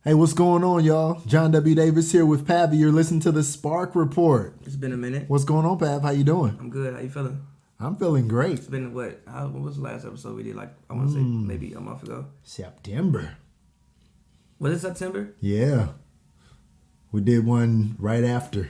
Hey, what's going on, y'all? John W. Davis here with Pavy. You're listening to the Spark Report. It's been a minute. What's going on, Pav? How you doing? I'm good. How you feeling? I'm feeling great. It's been what was the last episode we did? Like I want to say maybe a month ago. September. Was it September? Yeah. We did one right after.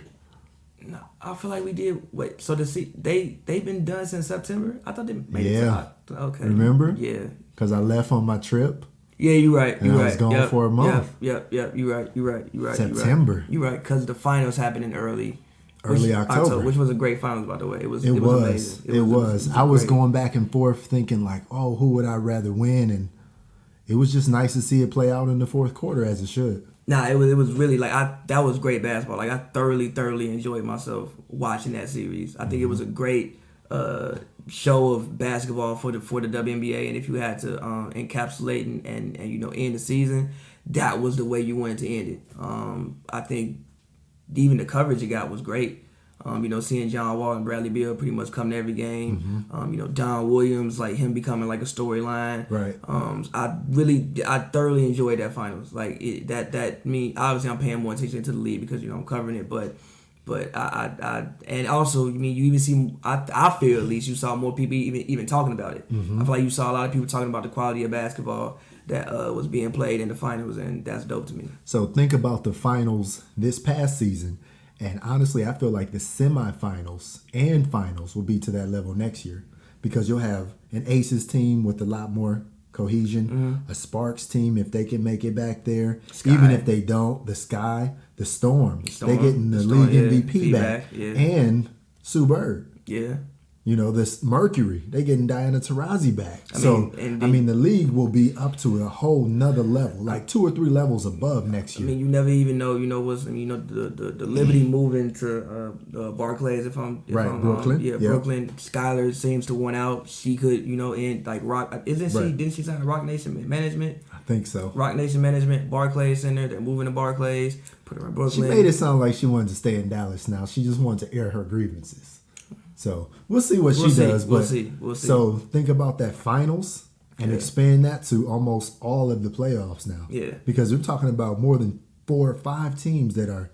No, I feel like we did. Wait, so they've been done since September? I thought they made it Yeah. to okay. Remember? Yeah. Because I left on my trip. Yeah, you're right. And I was gone for a month. Yep. You're right. September. You're right. Because the finals happened in early October. which was a great finals, by the way. It was amazing. It was. I was going back and forth thinking like, oh, who would I rather win? And it was just nice to see it play out in the fourth quarter as it should. Nah, it was really like that was great basketball. Like I thoroughly enjoyed myself watching that series. I think it was a great show of basketball for the WNBA, and if you had to encapsulate and end the season, that was the way you wanted to end it. I think even the coverage it got was great. Seeing John Wall and Bradley Beal pretty much come to every game. Don Williams, like him becoming like a storyline. Right. I thoroughly enjoyed that finals. Like obviously I'm paying more attention to the league because I'm covering it, but I and also you even see I feel at least you saw more people even talking about it. I feel like you saw a lot of people talking about the quality of basketball that was being played in the finals, and that's dope to me. So think about the finals this past season. And honestly, I feel like the semifinals and finals will be to that level next year because you'll have an Aces team with a lot more cohesion, a Sparks team if they can make it back there. Sky. Even if they don't, the Storm. They getting the league MVP back. And Sue Bird. Yeah. This Mercury, they getting Diana Taurasi back. The league will be up to a whole nother level, like 2 or 3 levels above next year. You never even know, the Liberty moving to Barclays Brooklyn. Brooklyn. Skylar seems to want out. She could, in like Rock. Didn't she sign to Rock Nation Management? I think so. Rock Nation Management, Barclays Center. They're moving to Barclays. Put her in Brooklyn. She made it sound like she wanted to stay in Dallas now. She just wanted to air her grievances. So we'll see what she does. We'll see. So think about that finals and expand that to almost all of the playoffs now. Yeah. Because we're talking about more than 4 or 5 teams that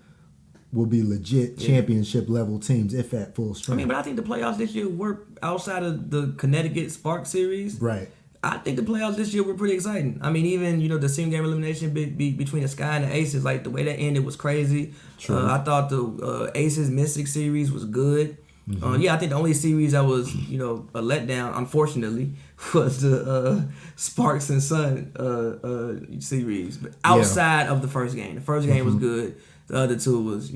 will be legit championship level teams if at full strength. But I think the playoffs this year were outside of the Connecticut Sparks series. Right. I think the playoffs this year were pretty exciting. Even the single game elimination between the Sky and the Aces, like the way that ended was crazy. True. I thought the Aces Mystics series was good. I think the only series that was, a letdown, unfortunately, was the Sparks and Sun series. But outside of the first game. The first game was good. The other 2 was,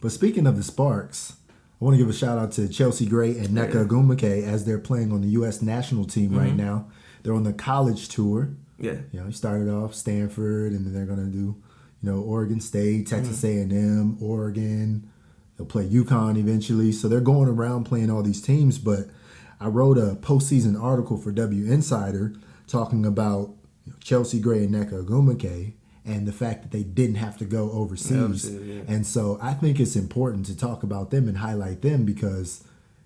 But speaking of the Sparks, I want to give a shout out to Chelsea Gray and Nneka Ogwumike as they're playing on the U.S. national team right now. They're on the college tour. Yeah. They started off Stanford, and then they're going to do, Oregon State, Texas A&M, Oregon. They'll play UConn eventually. So they're going around playing all these teams. But I wrote a postseason article for W-insidr talking about Chelsea Gray and Nneka Ogwumike and the fact that they didn't have to go overseas. And so I think it's important to talk about them and highlight them because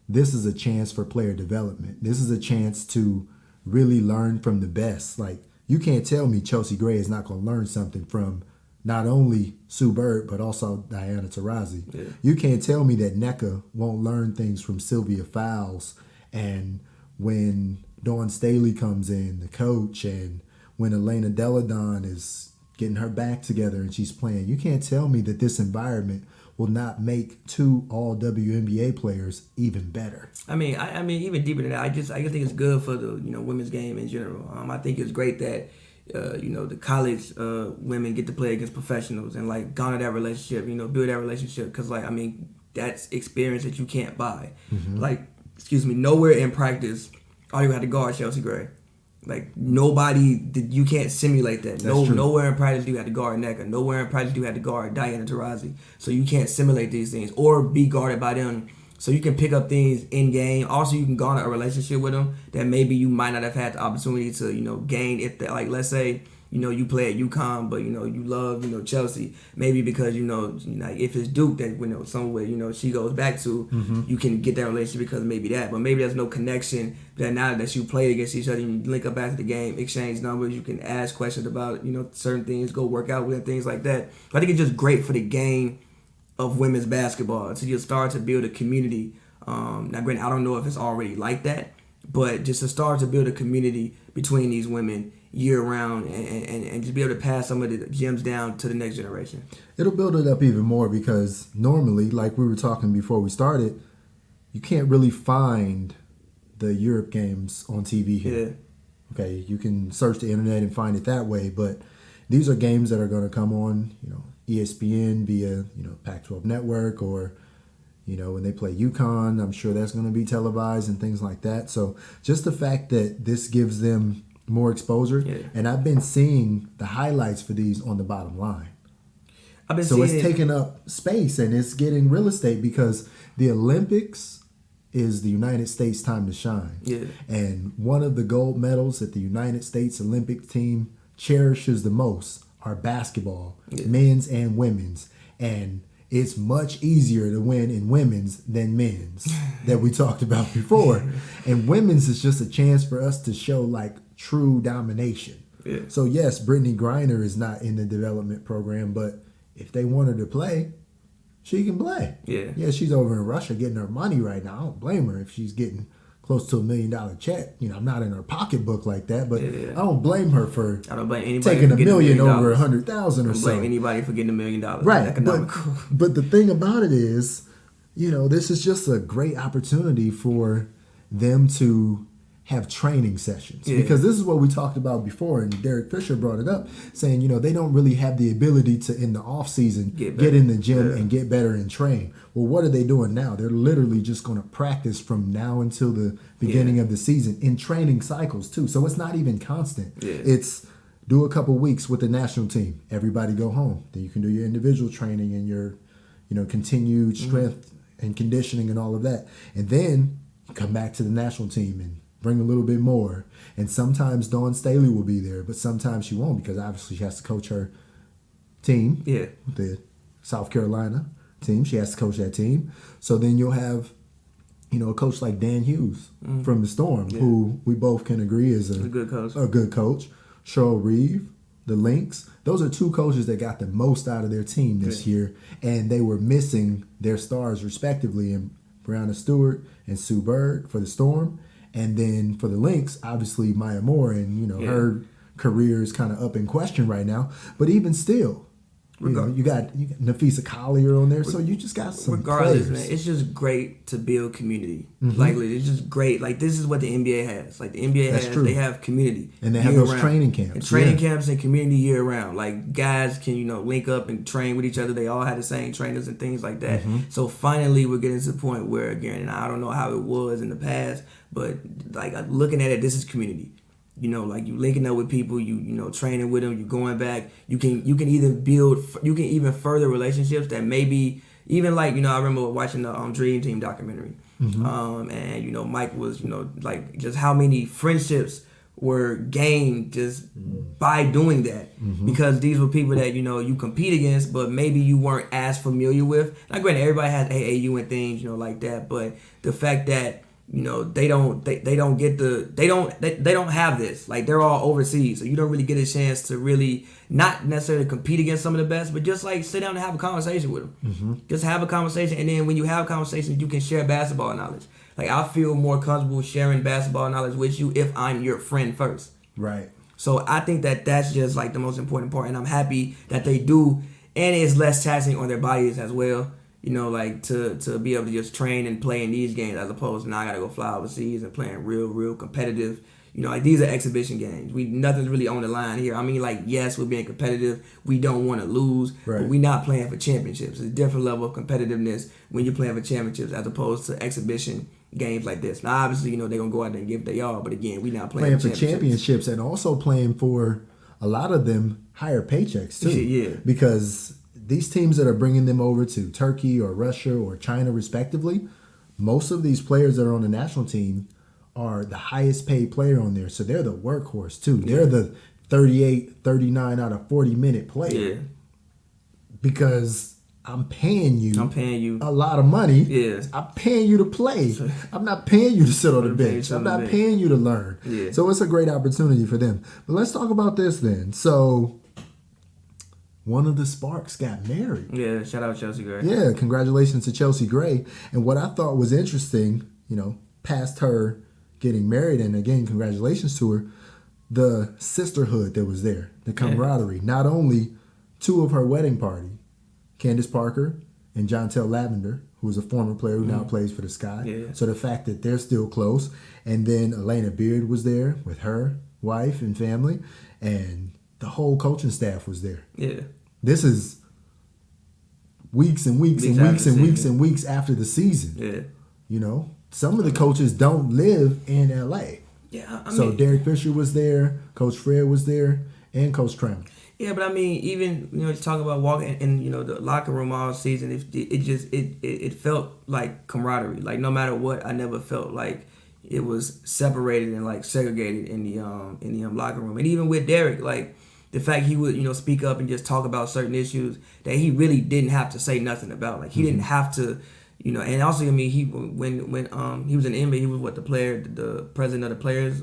this is a chance for player development. This is a chance to really learn from the best. Like, you can't tell me Chelsea Gray is not going to learn something from not only Sue Bird, but also Diana Taurasi. Yeah. You can't tell me that Nneka won't learn things from Sylvia Fowles and when Dawn Staley comes in, the coach, and when Elena Deladon is getting her back together and she's playing. You can't tell me that this environment will not make 2 all WNBA players even better. Even deeper than that, I just think it's good for the women's game in general. I think it's great that the college women get to play against professionals and like garner that relationship, build that relationship because that's experience that you can't buy. Nowhere in practice are you had to guard Chelsea Gray. Like you can't simulate that. Nowhere in practice do you have to guard Nneka. Nowhere in practice do you have to guard Diana Taurasi. So you can't simulate these things or be guarded by them. So you can pick up things in game. Also, you can garner a relationship with them that maybe you might not have had the opportunity to, gain if, let's say, you play at UConn, but you love Chelsea. Maybe because like if it's Duke that somewhere she goes back to, you can get that relationship because maybe that. But maybe there's no connection that now that you play against each other, you link up after the game, exchange numbers, you can ask questions about certain things, go work out with things like that. I think it's just great for the game of women's basketball to just start to build a community. Now, granted, I don't know if it's already like that, but just to start to build a community between these women year round and just be able to pass some of the gems down to the next generation. It'll build it up even more because normally, like we were talking before we started, you can't really find the Europe games on TV here. Yeah. Okay, you can search the internet and find it that way, but these are games that are going to come on, ESPN via, Pac-12 Network, or when they play UConn, I'm sure that's going to be televised and things like that. So just the fact that this gives them more exposure, and I've been seeing the highlights for these on the bottom line. It's taking up space and it's getting real estate because the Olympics is the United States' time to shine. Yeah. And one of the gold medals that the United States Olympic team cherishes the most are basketball, men's and women's. And it's much easier to win in women's than men's that we talked about before. And women's is just a chance for us to show like true domination. Yeah. So yes, Brittany Griner is not in the development program, but if they want her to play, she can play. Yeah, she's over in Russia getting her money right now. I don't blame her if she's getting close to $1 million check. I'm not in her pocketbook like that, but I don't blame her for taking $1 million over 100,000 or so. I don't blame anybody for getting $1 million. Right, but the thing about it is, this is just a great opportunity for them to have training sessions because this is what we talked about before, and Derek Fisher brought it up, saying they don't really have the ability to in the off season get in the gym and get better and train. Well, what are they doing now? They're literally just going to practice from now until the beginning of the season in training cycles too. So it's not even constant. It's do a couple weeks with the national team, everybody go home, then you can do your individual training and your continued strength and conditioning and all of that, and then you come back to the national team and bring a little bit more. And sometimes Dawn Staley will be there, but sometimes she won't because obviously she has to coach her team. Yeah. The South Carolina team. She has to coach that team. So then you'll have, a coach like Dan Hughes from the Storm, who we both can agree is a good coach. Cheryl Reeve, the Lynx. Those are two coaches that got the most out of their team this year, and they were missing their stars respectively in Brianna Stewart and Sue Bird for the Storm. And then for the Lynx, obviously Maya Moore, and her career is kind of up in question right now. But even still, you got Nafisa Collier on there, so you just got some regardless, players. Man, it's just great to build community. Like it's just great. Like this is what the NBA has. Like the NBA they have community, and they have those training camps, and training camps and community year round. Like guys can link up and train with each other. They all have the same trainers and things like that. So finally, we're getting to the point where again, and I don't know how it was in the past, but like looking at it, this is community. Like you linking up with people, you training with them, you going back. You can even further relationships that maybe even like I remember watching the Dream Team documentary, and Mike was like just how many friendships were gained just by doing that because these were people that you compete against, but maybe you weren't as familiar with. Now, granted, everybody has AAU and things like that, but the fact that they don't have this. Like they're all overseas, so you don't really get a chance to really not necessarily compete against some of the best, but just like sit down and have a conversation with them. Just have a conversation, and then when you have conversations, you can share basketball knowledge. Like I feel more comfortable sharing basketball knowledge with you if I'm your friend first. Right. So I think that that's just like the most important part, and I'm happy that they do, and it's less taxing on their bodies as well. Like to be able to just train and play in these games as opposed to now I gotta go fly overseas and playing real competitive. Like these are exhibition games. Nothing's really on the line here. I mean, like yes, we're being competitive. We don't want to lose, but we're not playing for championships. It's a different level of competitiveness when you're playing for championships as opposed to exhibition games like this. Now, obviously, they're gonna go out there and give it their all, but again, we're not playing for championships and also playing for a lot of them higher paychecks too. Yeah, because these teams that are bringing them over to Turkey or Russia or China respectively, most of these players that are on the national team are the highest paid player on there. So they're the workhorse too. They're the 38, 39 out of 40-minute player. Yeah. Because I'm paying you a lot of money. Yeah. I'm paying you to play. I'm not paying you to sit on the bench. I'm not paying you to learn. Yeah. So it's a great opportunity for them. But let's talk about this then. So one of the Sparks got married. Yeah, shout out Chelsea Gray. Yeah, congratulations to Chelsea Gray. And what I thought was interesting, past her getting married, and again, congratulations to her, the sisterhood that was there, the camaraderie. Yeah. Not only two of her wedding party, Candace Parker and Jontel Lavender, who is a former player who now plays for the Sky. Yeah. So the fact that they're still close. And then Elena Beard was there with her wife and family. And the whole coaching staff was there. Yeah. This is weeks and weeks and weeks and weeks and weeks after the season. Yeah. Some of the coaches don't live in LA. Yeah. So Derek Fisher was there, Coach Fred was there, and Coach Trammell. Yeah, but I mean, even talk about walking in the locker room all season, it felt like camaraderie. Like no matter what, I never felt like it was separated and like segregated in the locker room. And even with Derek, like the fact he would speak up and just talk about certain issues that he really didn't have to say nothing about. Like he didn't have to. And also, I mean, he when he was in the NBA, he was the president of the Players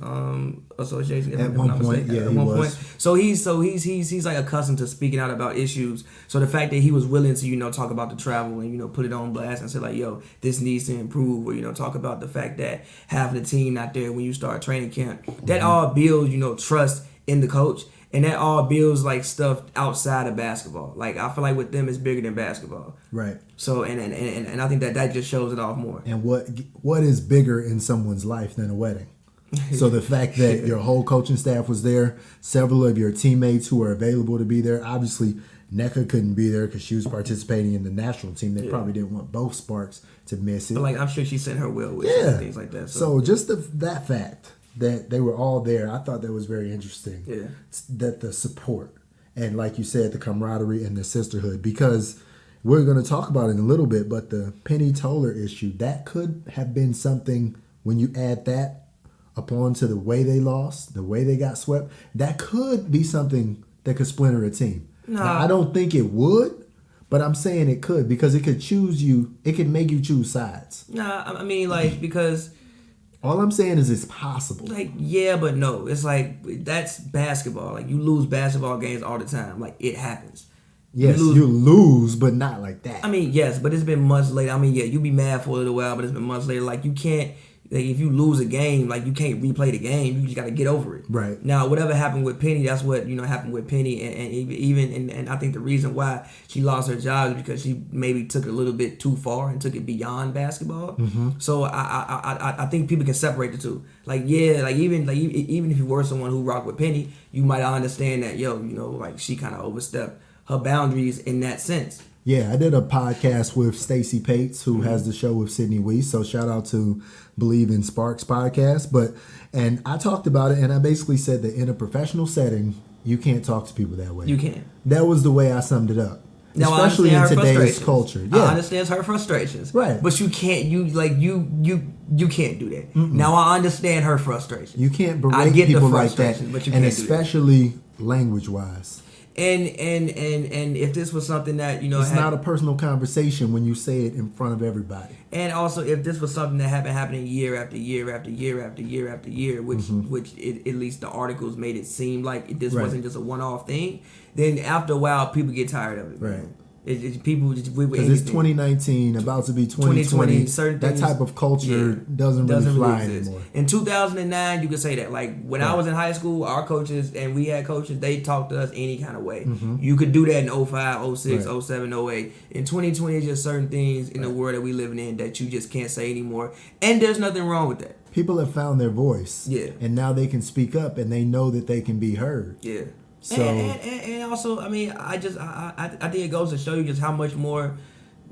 Association. At one point, yeah, he was. So he's like accustomed to speaking out about issues. So the fact that he was willing to talk about the travel and put it on blast and say like, yo, this needs to improve, or talk about the fact that half of the team not there when you start training camp. That all builds trust in the coach. And that all builds like stuff outside of basketball. Like I feel like with them, it's bigger than basketball. Right. So and I think that just shows it off more. And what is bigger in someone's life than a wedding? So the fact that your whole coaching staff was there, several of your teammates who were available to be there. Obviously, NECA couldn't be there because she was participating in the national team. They probably didn't want both Sparks to miss it. But like I'm sure she sent her will wishes and things like that. So just that fact that they were all there, I thought that was very interesting. Yeah. That the support and, like you said, the camaraderie and the sisterhood, because we're going to talk about it in a little bit, but the Penny Toller issue, that could have been something when you add that upon to the way they lost, the way they got swept, that could be something that could splinter a team. Now, I don't think it would, but I'm saying it could because it could it could make you choose sides. I mean, like, because all I'm saying is it's possible. Like, yeah, but no. It's like, that's basketball. Like, you lose basketball games all the time. Like, it happens. Yes, you lose, but not like that. I mean, yes, but it's been months later. I mean, yeah, you be mad for a little while, but it's been months later. Like, you can't, like, if you lose a game, like, you can't replay the game. You just got to get over it. Right. Now, whatever happened with Penny, that's what, happened with Penny. And I think the reason why she lost her job is because she maybe took it a little bit too far and took it beyond basketball. Mm-hmm. So I think people can separate the two. Like, yeah, even if you were someone who rocked with Penny, you might understand that, like, she kind of overstepped her boundaries in that sense. Yeah, I did a podcast with Stacey Pates, who has the show with Sydney Weiss. So shout out to Believe in Sparks podcast. And I talked about it, and I basically said that in a professional setting, you can't talk to people that way. You can't. That was the way I summed it up. Now, especially in today's culture. Yeah. I understand her frustrations. Right. But you can't you can't do that. Mm-mm. Now I understand her frustration. You can't berate people like that. But you and can't especially language wise. And if this was something that it's not a personal conversation when you say it in front of everybody. And also, if this was something that happening year after year after year after year after year, which at least the articles made it seem like this wasn't just a one-off thing, then after a while people get tired of it. Right. Man. It's people just because it's 2019, about to be 2020. That type of culture doesn't really fly anymore. In 2009, you could say that. Like when I was in high school, our coaches and we had coaches, they talked to us any kind of way. Mm-hmm. You could do that in 05, 06, 07, 08. In 2020, it's just certain things in the world that we living in that you just can't say anymore. And there's nothing wrong with that. People have found their voice. Yeah. And now they can speak up and they know that they can be heard. Yeah. So and also, I mean, I think it goes to show you just how much more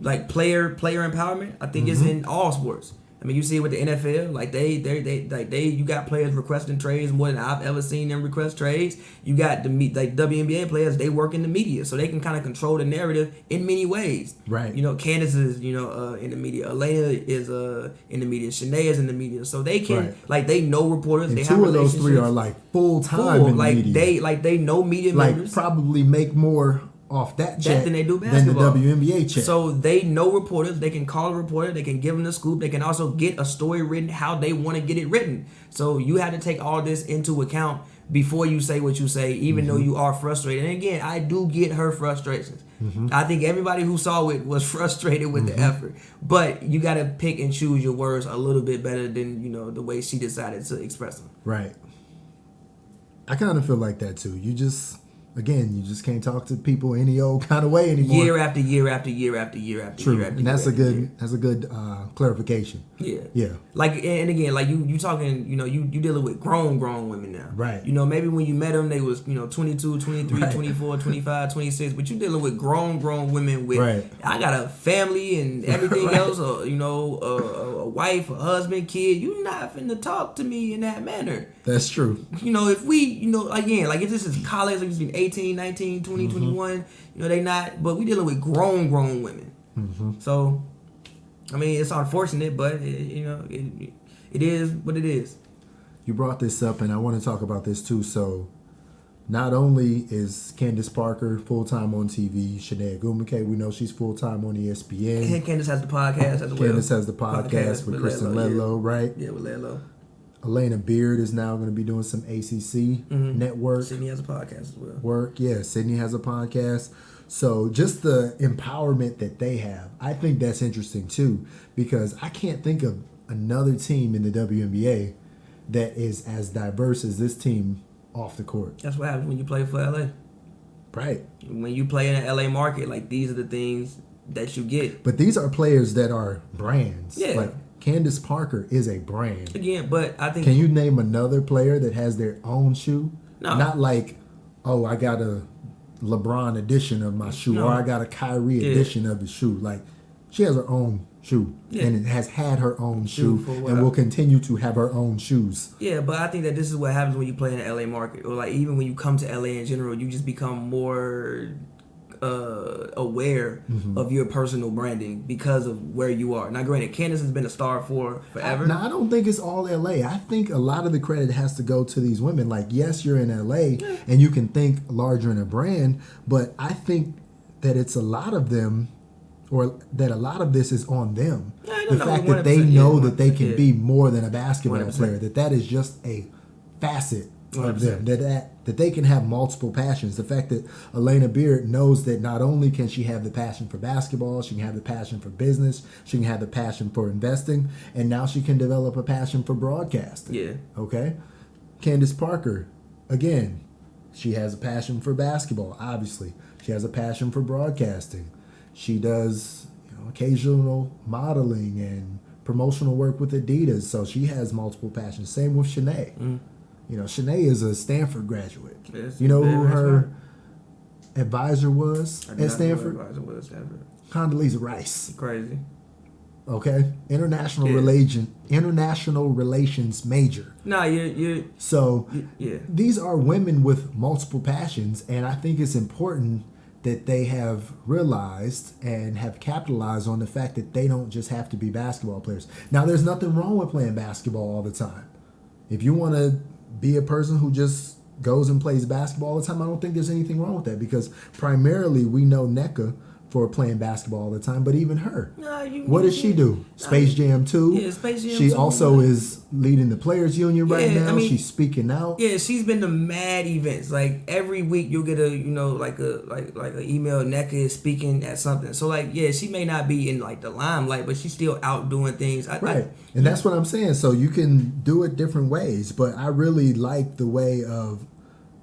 like player empowerment I think is in all sports. I mean, you see it with the NFL. Like you got players requesting trades more than I've ever seen them request trades. You got the WNBA players. They work in the media, so they can kind of control the narrative in many ways. Right. Candace is in the media. Elena is in the media. Shanae is in the media. So they can they know reporters. And they two have of those three are like full time in the media. They know media members. Probably make more off that check than they do basketball. Than the WNBA check. So they know reporters. They can call a reporter. They can give them the scoop. They can also get a story written how they want to get it written. So you have to take all this into account before you say what you say, even though you are frustrated. And again, I do get her frustrations. I think everybody who saw it was frustrated with the effort. But you got to pick and choose your words a little bit better than the way she decided to express them. Right. I kind of feel like that too. You just can't talk to people any old kind of way anymore. Year after year after year after year after True. year after and year. That's a good clarification. Yeah. Yeah. Like, and again, like you talking, you dealing with grown women now. Right. Maybe when you met them, they was, 22, 23, 24, 25, 26, but you dealing with grown women with, I got a family and everything else, or, a wife, a husband, kid. You not finna talk to me in that manner. That's true. If we, again, like if this is college, like it's 18, 19, 20, 21, they not, but we dealing with grown women. So, I mean, it's unfortunate, but it is what it is. You brought this up, and I want to talk about this too. So, not only is Candace Parker full time on TV, Shanae Agumike, we know she's full time on ESPN. And Candace has the podcast as well. Candace has the podcast with Kristen Ledlow, right? Yeah, with Ledlow. Elena Beard is now going to be doing some ACC network. Sydney has a podcast as well. Sydney has a podcast. So just the empowerment that they have, I think that's interesting too, because I can't think of another team in the WNBA that is as diverse as this team off the court. That's what happens when you play for LA. Right. When you play in an LA market, like these are the things that you get. But these are players that are brands. Yeah. Like Candace Parker is a brand. Again, but I think... Can you name another player that has their own shoe? No. Not like, oh, I got a LeBron edition of my shoe, or I got a Kyrie edition of the shoe. Like, she has her own shoe, and it has had her own shoe, and will continue to have her own shoes. Yeah, but I think that this is what happens when you play in the LA market, or like even when you come to LA in general, you just become more aware of your personal branding because of where you are. Now, granted, Candace has been a star for forever. Now, I don't think it's all LA. I think a lot of the credit has to go to these women. Like, yes, you're in LA, and you can think larger in a brand, but I think that it's a lot of them, or that a lot of this is on them. The fact that they know that they can be more than a basketball 100%. player, that is just a facet of them, that they can have multiple passions. The fact that Elena Beard knows that not only can she have the passion for basketball, she can have the passion for business, she can have the passion for investing, and now she can develop a passion for broadcasting. Yeah. Okay? Candace Parker, again, she has a passion for basketball, obviously. She has a passion for broadcasting. She does occasional modeling and promotional work with Adidas, so she has multiple passions. Same with Shanae. Shanae is a Stanford graduate. Yes, you know who her advisor was at Stanford? Condoleezza Rice. Crazy. Okay, international relations major. No, you. So these are women with multiple passions, and I think it's important that they have realized and have capitalized on the fact that they don't just have to be basketball players. Now, there's nothing wrong with playing basketball all the time. If you want to be a person who just goes and plays basketball all the time, I don't think there's anything wrong with that, because primarily we know NECA for playing basketball all the time, but even her. What does she do? Space Jam 2? Yeah, Space Jam 2. She also is leading the Players Union right now. She's speaking out. Yeah, she's been to mad events. Like every week you'll get a like an email, NECA is speaking at something. So she may not be in like the limelight, but she's still out doing things. And that's what I'm saying. So you can do it different ways, but I really like the way of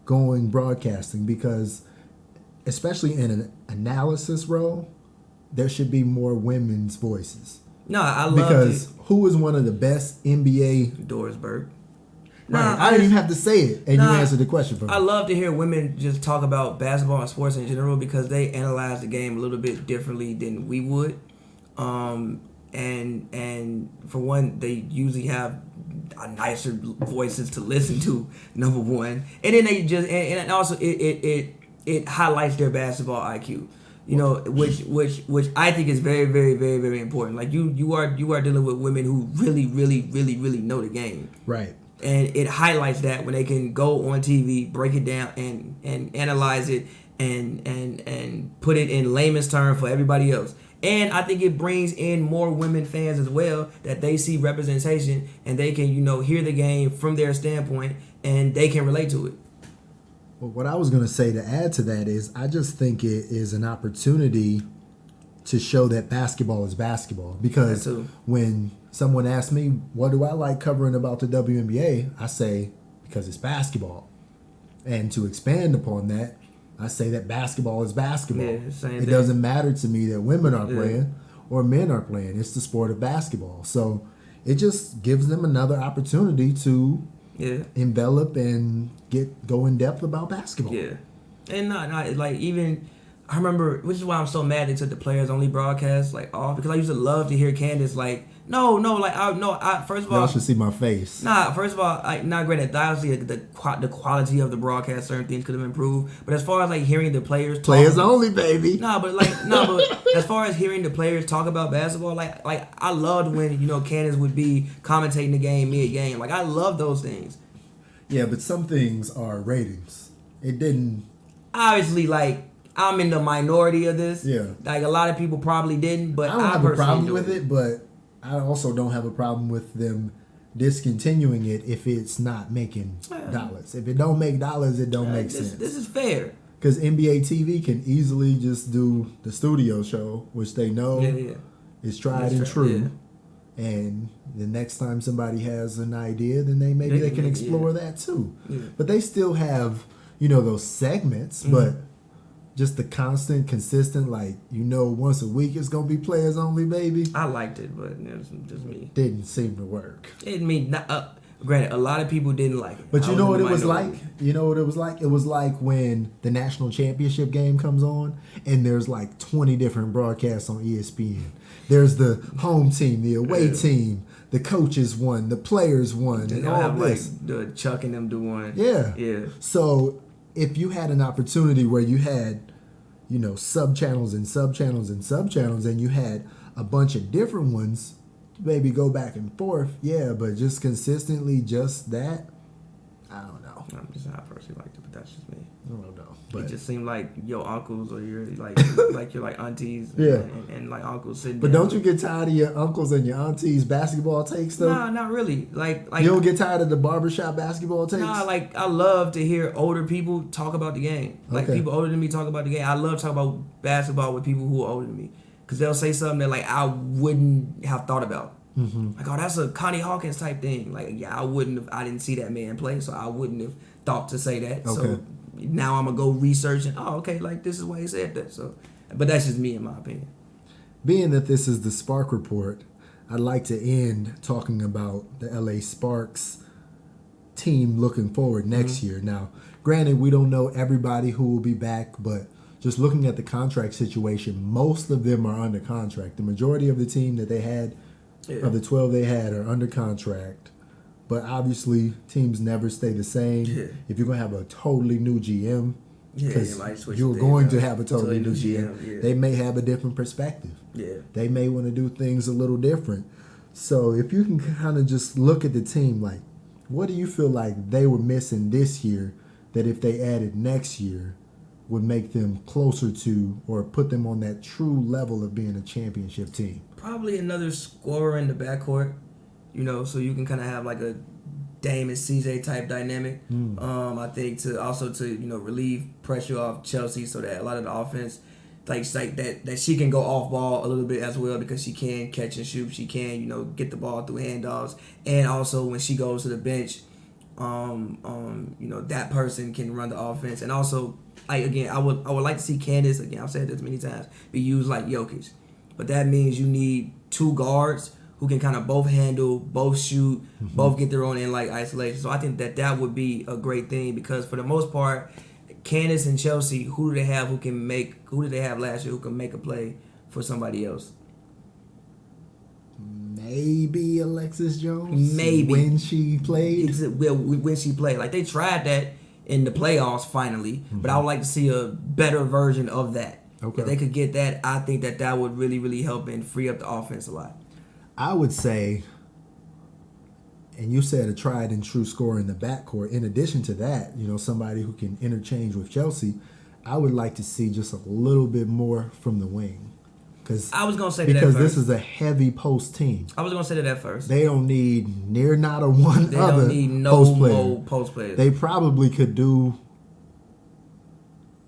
going broadcasting, because especially in an analysis role, there should be more women's voices. No, I love because who is one of the best NBA? Doris Burke. Right. I didn't even have to say it, and you answered the question for me. I love to hear women just talk about basketball and sports in general, because they analyze the game a little bit differently than we would. And and for one, they usually have nicer voices to listen to. Number one, and then they just and also it highlights their basketball IQ. You know, which I think is very, very, very, very important. Like you are dealing with women who really, really, really, really know the game. Right. And it highlights that when they can go on TV, break it down, and analyze it, and put it in layman's terms for everybody else. And I think it brings in more women fans as well, that they see representation and they can, hear the game from their standpoint and they can relate to it. Well, what I was going to say to add to that is I just think it is an opportunity to show that basketball is basketball. Because when someone asks me, what do I like covering about the WNBA? I say, because it's basketball. And to expand upon that, I say that basketball is basketball. Yeah, it doesn't matter to me that women are playing or men are playing. It's the sport of basketball. So it just gives them another opportunity to envelop and go in depth about basketball. Yeah. And not like even I remember, which is why I'm so mad they took the players only broadcast off, because I used to love to hear Candace first of all, y'all should see my face. First of all, not granted, obviously the quality of the broadcast, certain things could have improved, but as far as hearing the players only, baby. But as far as hearing the players talk about basketball, I loved when Candace would be commentating the game mid game. I love those things. Yeah, but some things are ratings. It didn't. Obviously, I'm in the minority of this. Yeah. A lot of people probably didn't, but I don't have a problem with it, but I also don't have a problem with them discontinuing it if it's not making dollars. If it don't make dollars, it don't make sense. This is fair. Because NBA TV can easily just do the studio show, which they know is tried and true. Yeah. And the next time somebody has an idea, then they can explore that too. Yeah. But they still have, those segments, but just the constant, consistent, once a week it's gonna be players only, baby. I liked it, but it was just me. Didn't seem to work. Granted, a lot of people didn't like it. But you know what it was like? You know what it was like? It was like when the national championship game comes on and there's 20 different broadcasts on ESPN. There's the home team, the away team, the coaches won, the players won, and all this. The Chuck and them do one. Yeah. Yeah. So if you had an opportunity where you had, sub-channels and sub-channels and sub-channels, and you had a bunch of different ones, maybe go back and forth, but just consistently just that, I don't know. I'm just I personally liked it, but that's just me. I don't know. But it just seemed like your uncles or your your aunties and uncles sitting But down. don't you get tired of your uncles and your aunties basketball takes though? Nah, not really. You don't get tired of the barbershop basketball takes? Nah, I love to hear older people talk about the game. People older than me talk about the game. I love talking about basketball with people who are older than me, because they'll say something that I wouldn't have thought about. Mm-hmm. That's a Connie Hawkins type thing. I didn't see that man play, so I wouldn't have thought to say that. Okay. So now I'm gonna go research and this is why he said that. So, but that's just me in my opinion. Being that this is the Spark Report, I'd like to end talking about the LA Sparks team looking forward next year. Now, granted, we don't know everybody who will be back, but just looking at the contract situation, most of them are under contract. The majority of the team that they had, of the 12 they had, are under contract. But obviously, teams never stay the same. Yeah. If you're going to have a totally new GM, because you're going to have a totally new GM, they may have a different perspective. Yeah. They may want to do things a little different. So if you can kind of just look at the team, what do you feel like they were missing this year that if they added next year would make them closer to or put them on that true level of being a championship team? Probably another scorer in the backcourt. So you can kind of have a Dame and CJ type dynamic. I think to relieve pressure off Chelsea, so that a lot of the offense, that she can go off ball a little bit as well, because she can catch and shoot. She can get the ball through handoffs, and also when she goes to the bench, that person can run the offense. And also, I would like to see Candace, again, I've said this many times, be used like Jokic, but that means you need two guards who can kind of both handle, both shoot, both get their own in isolation. So I think that would be a great thing, because for the most part, Candace and Chelsea, who did they have last year who can make a play for somebody else? maybe Alexis Jones. Maybe. When she played. When she played. Like, they tried that in the playoffs finally, but I would like to see a better version of that. Okay. If they could get that, I think that would really, really help and free up the offense a lot. I would say, and you said a tried and true scorer in the backcourt. In addition to that, somebody who can interchange with Chelsea, I would like to see just a little bit more from the wing. I was going to say that because first. This is a heavy post team. I was going to say that first. They don't need near not a one they other don't need no post player. more post players. They probably could do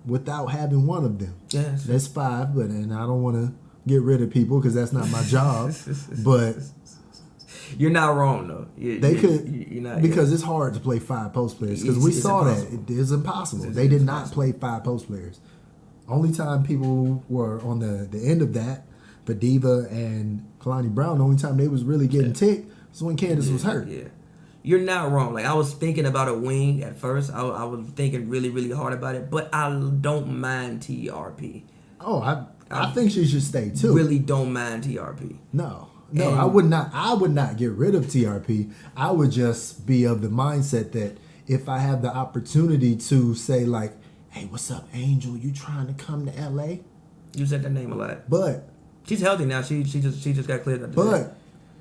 without having one of them. Yes. That's 5, and I don't want to get rid of people because that's not my job. But you're not wrong though. You're not, because it's hard to play 5 post players because we saw impossible. that it is impossible. They did not play 5 post players. Only time people were on the end of that, Pavy and Kalani Brown, the only time they was really getting ticked was when Candace was hurt. Yeah. You're not wrong. Like, I was thinking about a wing at first. I was thinking really, really hard about it, but I don't mind TRP. Oh, I think she should stay too. Really don't mind TRP. No, I would not. I would not get rid of TRP. I would just be of the mindset that if I have the opportunity to say like, "Hey, what's up, Angel? You trying to come to LA?" You said that name a lot. But she's healthy now. She just got cleared up. But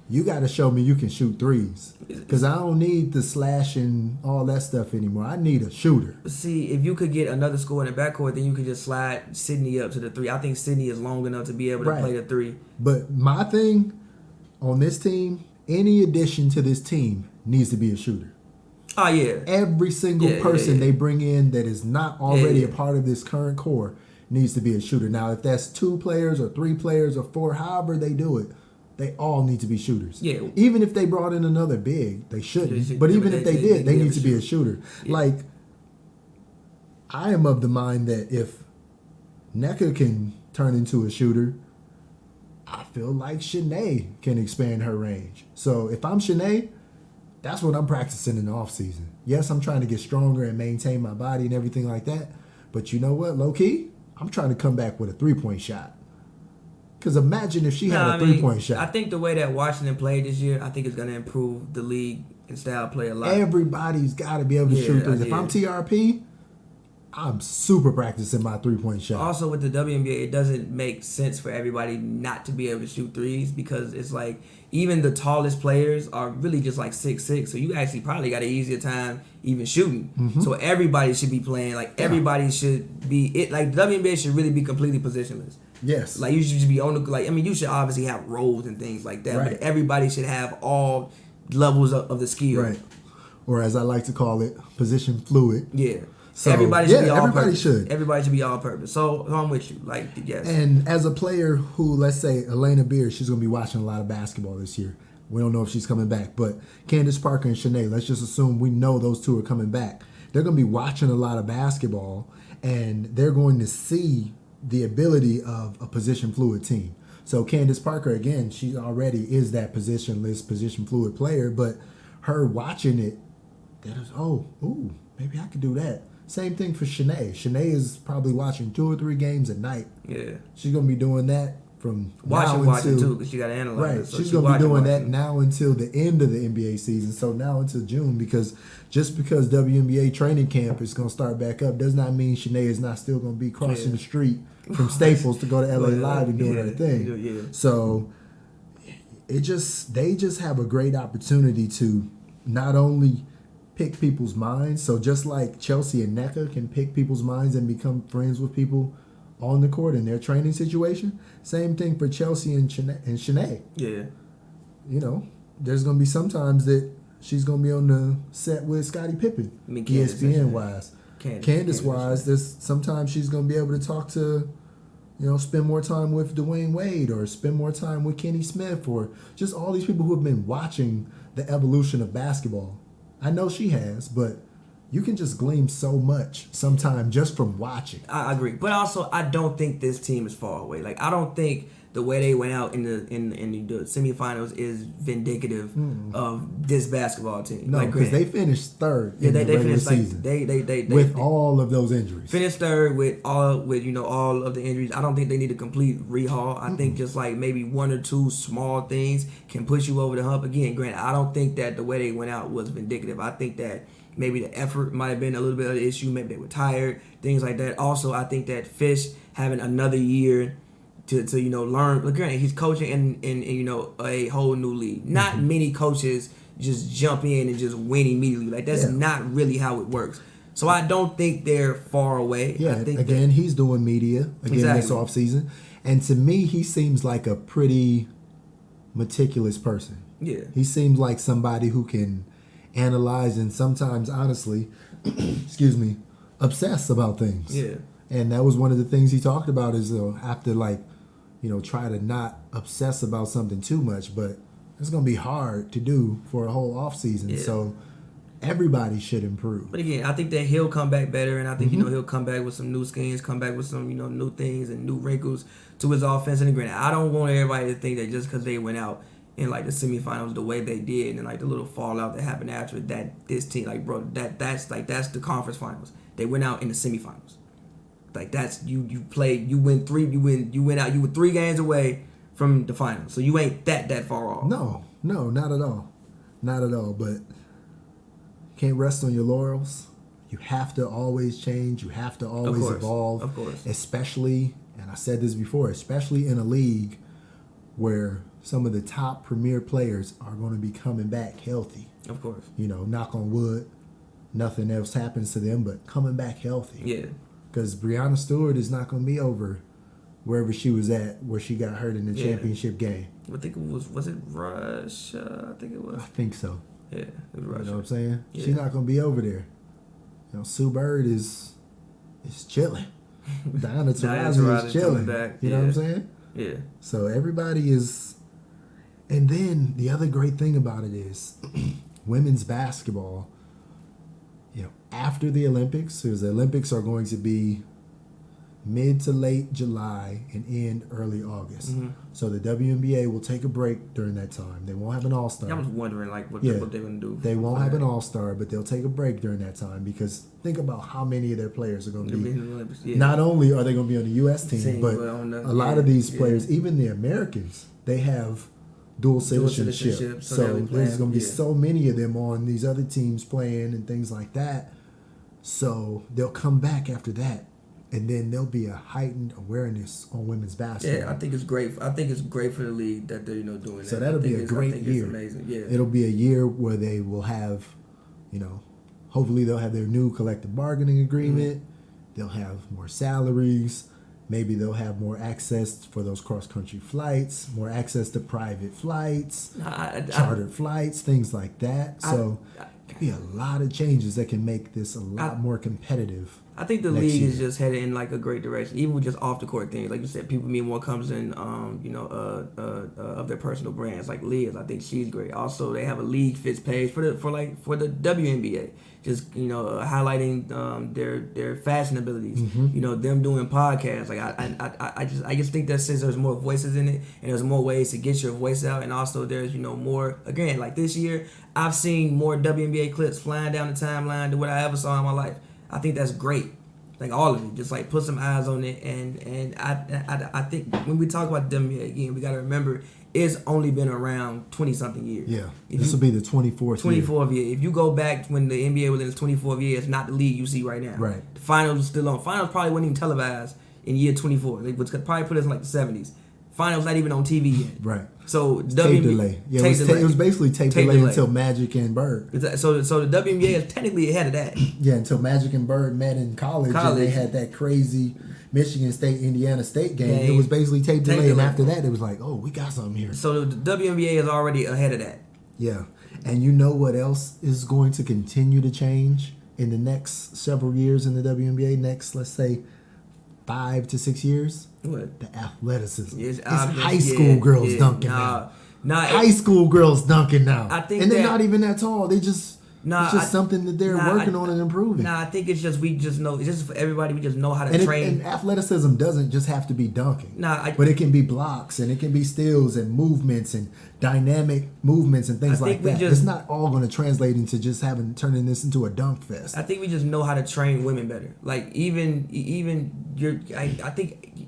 you got to show me you can shoot threes, because I don't need the slash and all that stuff anymore. I need a shooter. See, if you could get another scorer in the backcourt, then you could just slide Sydney up to the 3. I think Sydney is long enough to be able to play the 3. But my thing on this team, any addition to this team needs to be a shooter. Oh, yeah. Every single person they bring in that is not already a part of this current core needs to be a shooter. Now, if that's 2 players or 3 players or 4, however they do it, they all need to be shooters. Yeah. Even if they brought in another big, they shouldn't. But even if they did, they need to be a shooter. Yeah. Like, I am of the mind that if Nneka can turn into a shooter, I feel like Shanae can expand her range. So if I'm Shanae, that's what I'm practicing in the offseason. Yes, I'm trying to get stronger and maintain my body and everything like that. But you know what, low-key, I'm trying to come back with a 3-point shot. Because imagine if she had a 3-point shot. I think the way that Washington played this year, I think it's going to improve the league and style of play a lot. Everybody's got to be able to shoot threes. If I'm TRP, I'm super practicing my 3-point shot. Also, with the WNBA, it doesn't make sense for everybody not to be able to shoot threes, because it's like even the tallest players are really just like 6'6", so you actually probably got an easier time even shooting. Mm-hmm. So everybody should be playing. Like, everybody should be it. Like, the WNBA should really be completely positionless. Yes. Like, you should just be on the, like, I mean, you should obviously have roles and things like that, but everybody should have all levels of the skill. Right. Or as I like to call it, position fluid. Yeah. So, everybody should be all everybody purpose. should. Everybody should be all purpose. So I'm with you. Like, yes. And as a player who, let's say, Elena Beard, she's going to be watching a lot of basketball this year. We don't know if she's coming back. But Candace Parker and Shanae, let's just assume we know those 2 are coming back. They're going to be watching a lot of basketball, and they're going to see the ability of a position fluid team. So Candace Parker, again, she already is that positionless, position fluid player, but her watching it, that is, maybe I could do that. Same thing for Shanae. Shanae is probably watching 2 or 3 games a night. Yeah. She's going to be doing that from watching too, because she got to analyze right. it. So she's going to be doing that now until the end of the NBA season. So now until June, because just because WNBA training camp is going to start back up does not mean Shanae is not still going to be crossing the street from Staples to go to LA Live and doing her thing. Yeah. So they just have a great opportunity to not only pick people's minds. So just like Chelsea and Nneka can pick people's minds and become friends with people on the court in their training situation, same thing for Chelsea and Shanae. Yeah. You know, there's going to be sometimes that she's going to be on the set with Scottie Pippen, ESPN-wise. Candace-wise, there's sometimes she's going to be able to talk to, spend more time with Dwayne Wade or spend more time with Kenny Smith or just all these people who have been watching the evolution of basketball. I know she has, but you can just glean so much sometimes just from watching. I agree, but also I don't think this team is far away. Like I don't think the way they went out in the semifinals is vindicative of this basketball team. No, because they finished third in the regular season. They with all of those injuries. Finished third with all of the injuries. I don't think they need a complete rehaul. I think just like maybe one or two small things can push you over the hump. Again, granted, I don't think that the way they went out was vindicative. I think that maybe the effort might have been a little bit of the issue. Maybe they were tired, things like that. Also, I think that Fish having another year to learn. Look, granted, he's coaching in a whole new league. Not many coaches just jump in and just win immediately. Like that's not really how it works. So I don't think they're far away. Yeah, I think again, he's doing media this offseason. And to me, he seems like a pretty meticulous person. Yeah. He seems like somebody who can analyze and sometimes, honestly, obsess about things. Yeah. And that was one of the things he talked about is have to try to not obsess about something too much, but it's going to be hard to do for a whole offseason. Yeah. So everybody should improve. But again, I think that he'll come back better, and I think he'll come back with some new schemes, come back with some new things and new wrinkles to his offense. And granted, I don't want everybody to think that just because they went out in like the semifinals the way they did and like the little fallout that happened after that, this team that's the conference finals. They went out in the semifinals. Like that's you were 3 games away from the finals. So you ain't that far off. No, not at all. Not at all, but can't rest on your laurels. You have to always change. You have to always evolve. Of course. Especially, and I said this before, especially in a league where some of the top premier players are going to be coming back healthy. Of course. Knock on wood, nothing else happens to them, but coming back healthy. Yeah. Because Breanna Stewart is not going to be over wherever she was at, where she got hurt in the championship game. I think it was it Russia? I think it was. I think so. Yeah, it was Russia. You know what I'm saying? Yeah. She's not going to be over there. Sue Bird is chilling. Diana Taurasi is chilling. You know what I'm saying? Yeah. So everybody is... And then the other great thing about it is women's basketball, after the Olympics, because the Olympics are going to be mid to late July and end early August. Mm-hmm. So the WNBA will take a break during that time. They won't have an All-Star. I was wondering what they're going to do. They won't have an All-Star, but they'll take a break during that time because think about how many of their players are going to be. Not only are they going to be on the U.S. team, but a lot of these players, even the Americans, they have dual citizenship. So there's going to be so many of them on these other teams playing and things like that. So they'll come back after that. And then there'll be a heightened awareness on women's basketball. Yeah, I think it's great. I think it's great for the league that they're doing that. So that'll be a great year. It's amazing. Yeah, it'll be a year where they will have, hopefully they'll have their new collective bargaining agreement. Mm-hmm. They'll have more salaries. Maybe they'll have more access for those cross-country flights, more access to private flights, chartered flights, things like that. So there'll be a lot of changes that can make this a lot more competitive. I think the league is just headed in like a great direction, even with just off the court things. Like you said, people mean more comes in, of their personal brands. Like Liz, I think she's great. Also, they have a league fits page for the WNBA, just highlighting their fashion abilities. Mm-hmm. Them doing podcasts. Like I just think that since there's more voices in it and there's more ways to get your voice out, and also there's more again like this year I've seen more WNBA clips flying down the timeline than what I ever saw in my life. I think that's great. Like all of it, just like put some eyes on it, and I think when we talk about the WNBA again, we got to remember it's only been around 20-something years. Yeah, this will be the 24th year. If you go back when the NBA was in its 24th year, it's not the league you see right now. Right. The finals was still on. Finals probably wasn't even televised in year 24. They would probably put us in like the 70s. Finals not even on TV yet. Right. So tape delay. Yeah, it was basically tape delay until Magic and Bird. So the WNBA is technically ahead of that. Yeah, until Magic and Bird met in college. And they had that crazy Michigan State Indiana State game. It was basically tape delay, and after that, it was like, oh, we got something here. So the WNBA is already ahead of that. Yeah, and you know what else is going to continue to change in the next several years in the WNBA? Next, let's say, 5 to 6 years. What? The athleticism. It's high school girls dunking now. High school girls dunking now. I think and they're not even that tall. They just It's just something that they're working on and improving. I think it's just we just know. It's just for everybody. We just know how to and train. And athleticism doesn't just have to be dunking. But it can be blocks and it can be steals and movements and dynamic movements and things like that. It's not all going to translate into just turning this into a dunk fest. I think we just know how to train women better. Like I think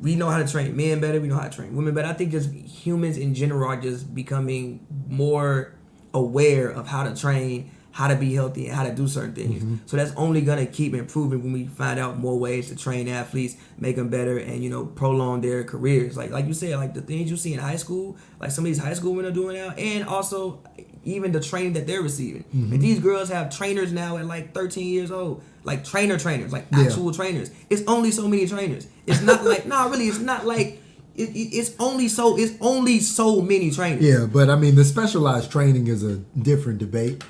we know how to train men better. We know how to train women better. I think just humans in general are just becoming more aware of how to train, how to be healthy, and how to do certain things. Mm-hmm. So that's only gonna keep improving when we find out more ways to train athletes, make them better, and prolong their careers. Like you said, like the things you see in high school, like some of these high school women are doing now, and also even the training that they're receiving. Mm-hmm. And these girls have trainers now at like 13 years old, like trainers, like actual trainers. It's only so many trainers. It's not like really, it's not like. It's only so many trainers. Yeah, but I mean the specialized training is a different debate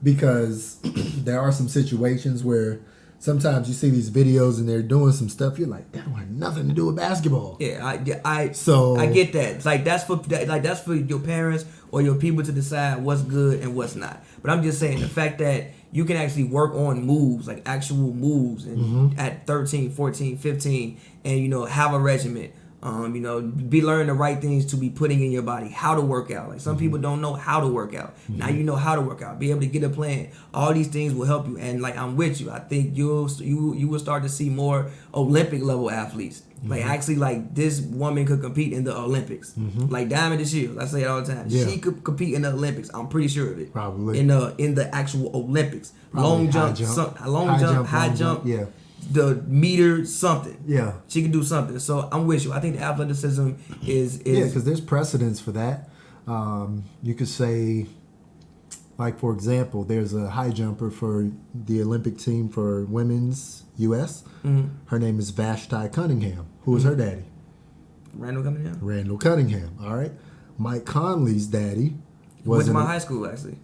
because there are some situations where sometimes you see these videos and they're doing some stuff you're like, that don't have nothing to do with basketball. Yeah, I get that. It's like that's for your parents or your people to decide what's good and what's not. But I'm just saying the fact that you can actually work on moves, like actual moves, and at 13, 14, 15, and have a regimen. Be learning the right things to be putting in your body, how to work out. Like some people don't know how to work out. Now you know how to work out. Be able to get a plan. All these things will help you. And like I'm with you. I think you will start to see more Olympic level athletes. Like actually, like this woman could compete in the Olympics. Like Diamond the Shield, I say it all the time. Yeah. She could compete in the Olympics. I'm pretty sure of it. Probably in the actual Olympics. Probably Long jump, high jump. Yeah. The meter something. Yeah. She can do something. So I'm with you. I think the athleticism is because there's precedence for that. You could say, like for example, there's a high jumper for the Olympic team for women's U.S. Her name is Vashti Cunningham. Who is her daddy? Randall Cunningham. Randall Cunningham. All right. Mike Conley's daddy went to my high school actually.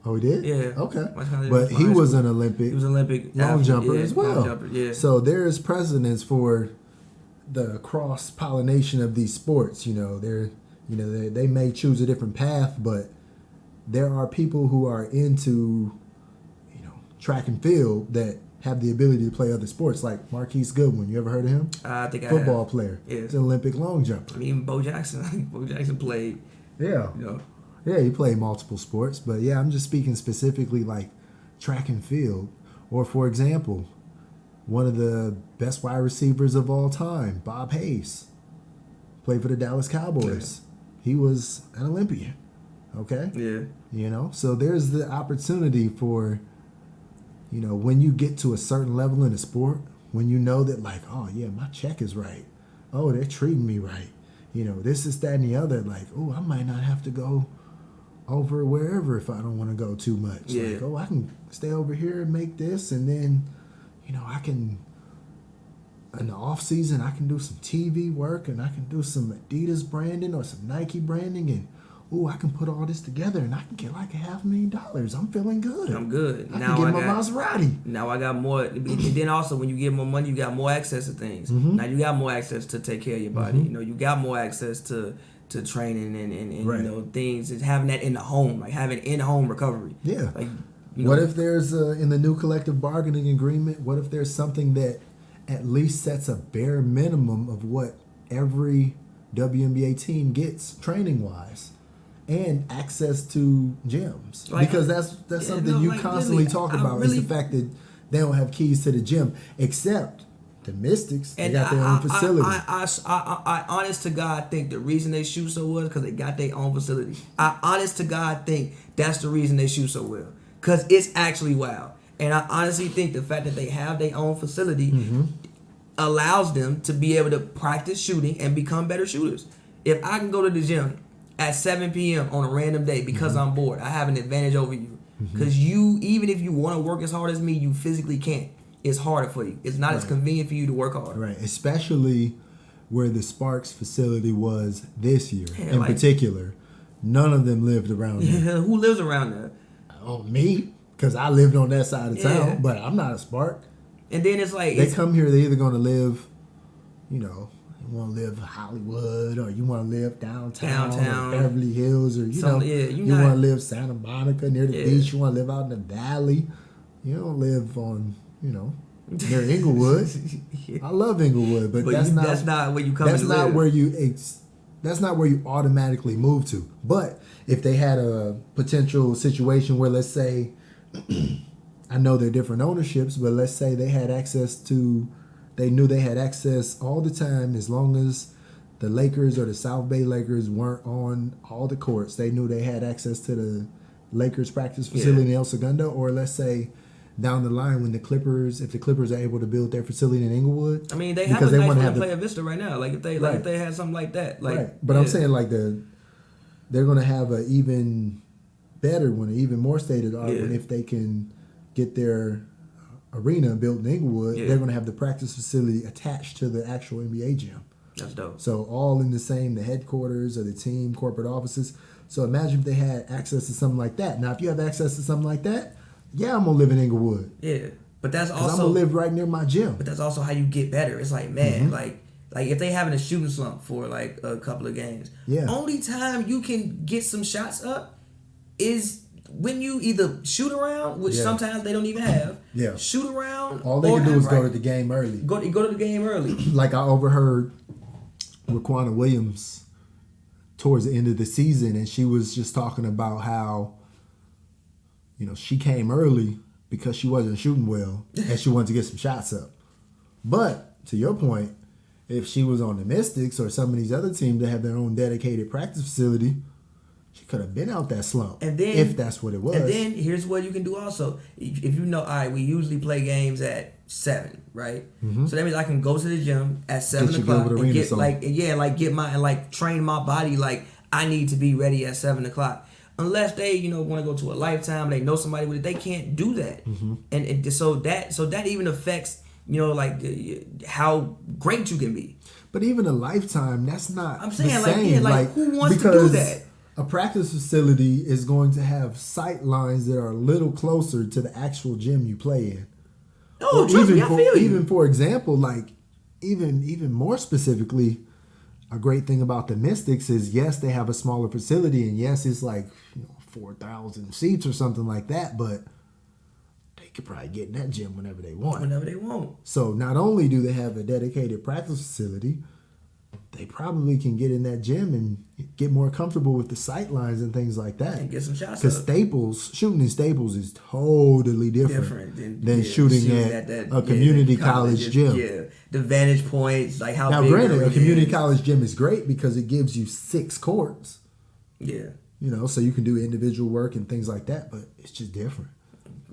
Oh, he did? Yeah. Okay. But he was an Olympic. He was an Olympic long jumper as well. Long jumper, yeah. So there is precedence for the cross pollination of these sports. They may choose a different path, but there are people who are into track and field that have the ability to play other sports, like Marquise Goodwin. You ever heard of him? I think football player. Yeah. He's an Olympic long jumper. I mean, even Bo Jackson. Bo Jackson played. Yeah. Yeah, he played multiple sports, but yeah, I'm just speaking specifically like track and field. Or for example, one of the best wide receivers of all time, Bob Hayes, played for the Dallas Cowboys. Yeah. He was an Olympian. Okay? Yeah. So there's the opportunity for, when you get to a certain level in a sport, when you know that like, oh yeah, my check is right. Oh, they're treating me right. This is that and the other. Like, oh, I might not have to go over wherever if I don't want to go too much. Yeah. Like, I can stay over here and make this, and then, I can, in the off season, I can do some TV work, and I can do some Adidas branding or some Nike branding, and I can put all this together, and I can get like $500,000. I'm feeling good. I'm good. I can get my Maserati. Now I got more, and then also when you get more money, you got more access to things. Now you got more access to take care of your body. You got more access to training and right. Things, and having that in the home, like having in-home recovery. Yeah. Like, what if there's in the new collective bargaining agreement, what if there's something that at least sets a bare minimum of what every WNBA team gets training-wise and access to gyms? Because that's something you constantly talk about is the fact that they don't have keys to the gym, except the Mystics, they got their own facility. I honest to God think the reason they shoot so well is because they got their own facility. I honest to God think that's the reason they shoot so well, because it's actually wild. And I honestly think the fact that they have their own facility allows them to be able to practice shooting and become better shooters. If I can go to the gym at 7 p.m. on a random day because I'm bored, I have an advantage over you. Because even if you want to work as hard as me, you physically can't. It's harder for you. It's not as convenient for you to work hard. Right, especially where the Sparks facility was this year in particular. None of them lived around there. Who lives around there? Oh, me, because I lived on that side of town, but I'm not a Spark. And then it's like... They come here, they're either going to live you know, you want to live Hollywood or you want to live downtown Downtown. or Beverly Hills, or you Some- know, yeah, you want to live Santa Monica near the Yeah. beach. You want to live out in the valley. You don't live on, you know, near Inglewood. I love Inglewood, but that's not where you come. that's to not live. where that's not where you automatically move to. But if they had a potential situation where, let's say, I know they're different ownerships, but let's say they knew they had access all the time, as long as the Lakers or the South Bay Lakers weren't on all the courts. They knew they had access to the Lakers practice facility in El Segundo, or let's say down the line when if the Clippers are able to build their facility in Inglewood. I mean, they have a nice one in Playa Vista right now. Like if they had something like that, like. Right. But I'm saying like they're going to have an even better one, an even more stated one if they can get their arena built in Inglewood. They're going to have the practice facility attached to the actual NBA gym. That's dope. So all in the headquarters of the team, corporate offices. So imagine if they had access to something like that. Now, if you have access to something like that, I'm gonna live in Inglewood. Yeah, but that's also I'm gonna live right near my gym. But that's also how you get better. It's like, man, like if they having a shooting slump for like a couple of games, only time you can get some shots up is when you either shoot around, which sometimes they don't even have. Yeah, shoot around. All they can do is go to the game early. Go to the game early. Like I overheard Raquana Williams towards the end of the season, and she was just talking about how, you know, she came early because she wasn't shooting well and she wanted to get some shots up. But to your point, if she was on the Mystics or some of these other teams that have their own dedicated practice facility, she could have been out that slump. And then, if that's what it was. And then here's what you can do also. If you know, all right, we usually play games at 7, right? Mm-hmm. So that means I can go to the gym at 7 o'clock and get train my body like I need to be ready at 7 o'clock. Unless they, you know, want to go to a Lifetime, they know somebody with it, they can't do that. Mm-hmm. And so that even affects, you know, like how great you can be. But even a Lifetime, that's not. I'm saying the same. who wants to do that? A practice facility is going to have sight lines that are a little closer to the actual gym you play in. Oh, trust me, I feel you. Even for example, like even more specifically, a great thing about the Mystics is, yes, they have a smaller facility, and yes, it's like 4,000 seats or something like that, but they could probably get in that gym whenever they want. So not only do they have a dedicated practice facility, they probably can get in that gym and get more comfortable with the sight lines and things like that. And get some shots. Because shooting in Staples is totally different than shooting at a community college gym. Yeah, the vantage points, like how. Now, big granted, a community college gym is great because it gives you 6 courts. Yeah. You know, so you can do individual work and things like that, but it's just different.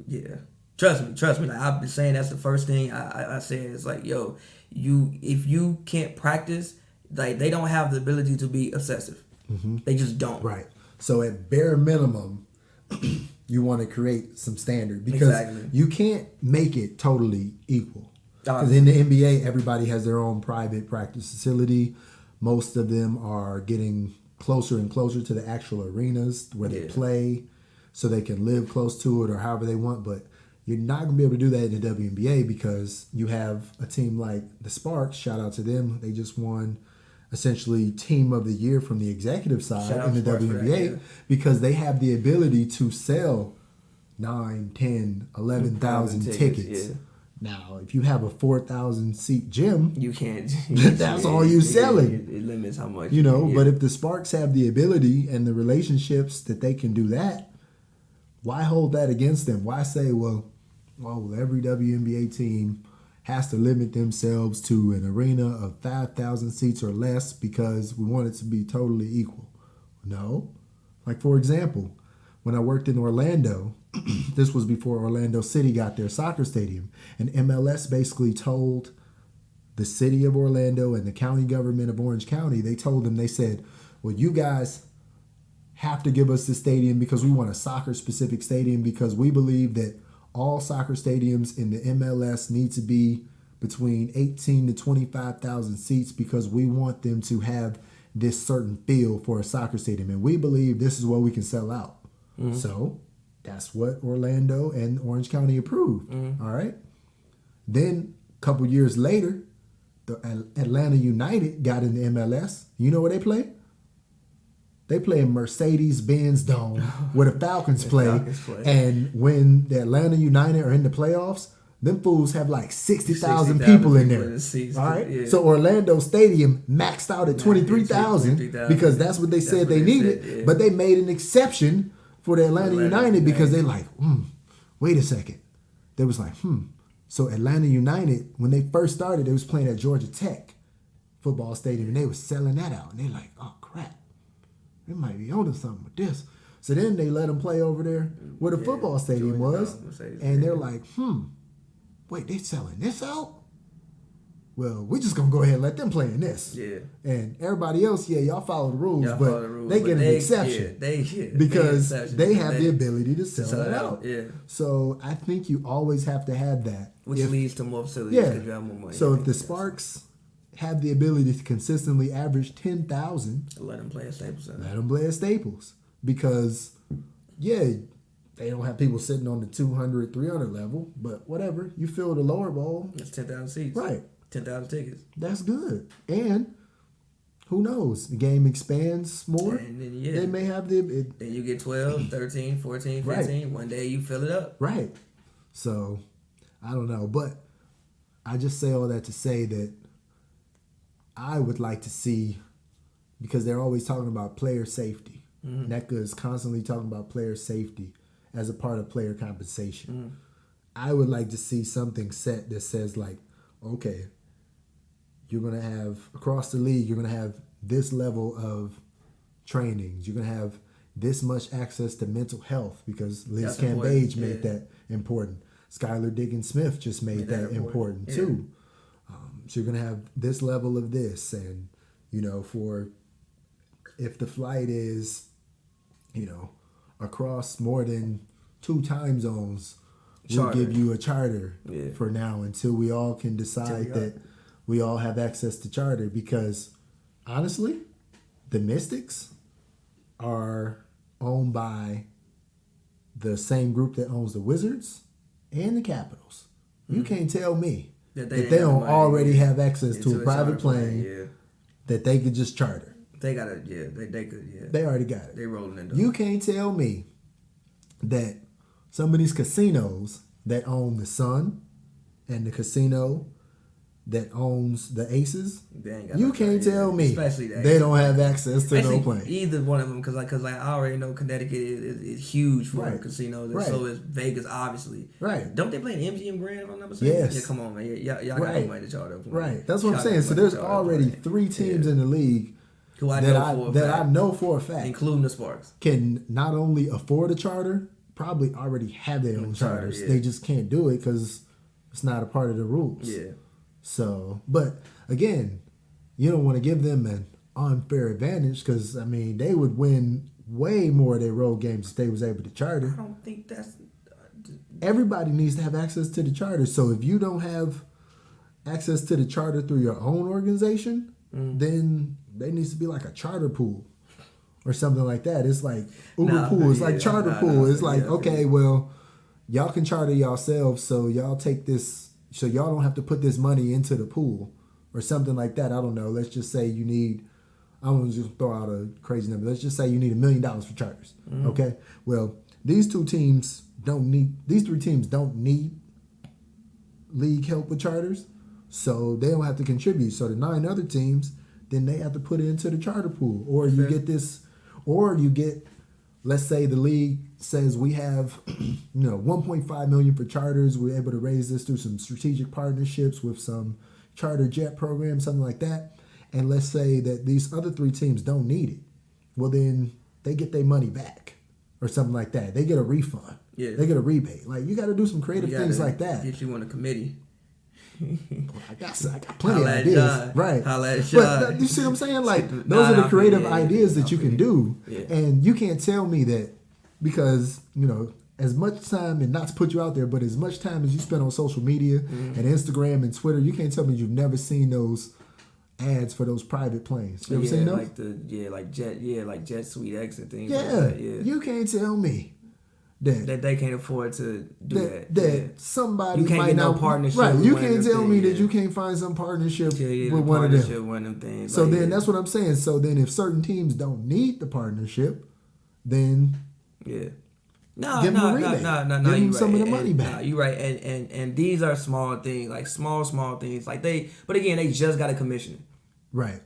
Yeah. Trust me. Like I've been saying, that's the first thing I say is like, yo, if you can't practice, like they don't have the ability to be obsessive. Mm-hmm. They just don't. Right. So at bare minimum, you want to create some standard because you can't make it totally equal. Because in the NBA, everybody has their own private practice facility. Most of them are getting closer and closer to the actual arenas where they play, so they can live close to it or however they want. But you're not going to be able to do that in the WNBA because you have a team like the Sparks. Shout out to them. They just won essentially Team of the Year from the executive side in the WNBA because they have the ability to sell 9, 10, 11,000 tickets. Yeah. Now, if you have a 4,000 seat gym, you can't. That's all you selling. It limits how much. But if the Sparks have the ability and the relationships that they can do that, why hold that against them? Why say, well, every WNBA team has to limit themselves to an arena of 5,000 seats or less because we want it to be totally equal? No. Like, for example, when I worked in Orlando, this was before Orlando City got their soccer stadium, and MLS basically told the city of Orlando and the county government of Orange County, they said, well, you guys have to give us the stadium because we want a soccer-specific stadium because we believe that all soccer stadiums in the MLS need to be between 18 to 25,000 seats because we want them to have this certain feel for a soccer stadium. And we believe this is what we can sell out. Mm-hmm. So that's what Orlando and Orange County approved. Mm-hmm. All right. Then a couple years later, the Atlanta United got in the MLS. You know where they play? They play in Mercedes-Benz Dome where the Falcons play. And when the Atlanta United are in the playoffs, them fools have like 60,000 people in there. All right. Yeah. So Orlando Stadium maxed out at 23,000 because that's what they said they needed. Yeah. But they made an exception for the Atlanta United because they like, wait a second. They was like, So Atlanta United, when they first started, they was playing at Georgia Tech football stadium and they was selling that out. And they like, oh crap, they might be onto something with this. So then they let them play over there where the football stadium was. And they're like, wait, they selling this out? Well, we're just going to go ahead and let them play in this. Yeah. And everybody else, y'all follow the rules, they get an exception. Because they have the ability to sell it out. Yeah. So I think you always have to have that. Which leads to more facilities because you have more money. So if the Sparks have the ability to consistently average 10,000. Let them play at Staples. Let them play at Staples. Because, they don't have people sitting on the 200, 300 level, but whatever. You fill the lower bowl. That's 10,000 seats. Right. 10,000 tickets. That's good. And who knows? The game expands more. And then, they may have the... then you get 12, 13, 14, 15. Right. One day you fill it up. Right. So, I don't know. But I just say all that to say that I would like to see, because they're always talking about player safety. NECA is constantly talking about player safety as a part of player compensation. I would like to see something set that says like, okay, you're going to have, across the league, you're going to have this level of trainings. You're going to have this much access to mental health because Liz Cambage made that important. Skylar Diggins-Smith just made that important too. So you're going to have this level of this. And, for if the flight is, across more than 2 time zones, we'll give you a charter for now until we all can decide that we all have access to charter. Because honestly, the Mystics are owned by the same group that owns the Wizards and the Capitals. You can't tell me that they don't already have access to a private plane that they could just charter. They got it, they could, They already got it. They rolling in. You can't tell me that some of these casinos that own the Sun and the casino that owns the Aces, you can't tell me they don't have access to no plane. Either one of them, because I already know Connecticut is huge for casinos, and so is Vegas, obviously. Right. Don't they play an MGM Grand, if I'm not mistaken? Yes. Yeah, come on, man. Y'all got no money to charter. Right. That's what I'm saying. So there's already 3 teams in the league that I know for a fact, including the Sparks, can not only afford a charter, probably already have their own charters. They just can't do it because it's not a part of the rules. Yeah. So, but again, you don't want to give them an unfair advantage because, they would win way more of their road games if they was able to charter. I don't think that's... Everybody needs to have access to the charter. So if you don't have access to the charter through your own organization, then there needs to be like a charter pool or something like that. It's like Uber pool. It's like charter pool. It's like, okay, well, y'all can charter yourselves, so y'all take this... So y'all don't have to put this money into the pool or something like that. I don't know. Let's just say you need, I'm going to just throw out a crazy number. Let's just say you need $1 million for charters. Okay. Well, these 3 teams don't need league help with charters. So they don't have to contribute. So the 9 other teams, then they have to put it into the charter pool. Or you get this, or you get, let's say the league says we have, $1.5 million for charters. We're able to raise this through some strategic partnerships with some charter jet programs, something like that. And let's say that these other 3 teams don't need it. Well, then they get their money back or something like that. They get a refund. Yeah. They get a rebate. Like, you got to do some creative things like that. Get you on a committee. I got plenty of ideas. John. Right. But you see what I'm saying? Like, those are the creative ideas that you can do. Yeah. And you can't tell me that because, as much time, and not to put you out there, but as much time as you spend on social media and Instagram and Twitter, you can't tell me you've never seen those ads for those private planes. You ever seen those? Like Jet Suite X and things like that. Yeah. You can't tell me that they can't afford to do that. Somebody you can't might get not, no partnership. Right, with you one of can't them tell me things, that you can't find some partnership the with one of them. One of them things. So then that's what I'm saying. So then if certain teams don't need the partnership, then give them a rebate. Give them some of the money back. Nah, you're right. And these are small things, like small things. Like but again, they just got a commissioner. Right.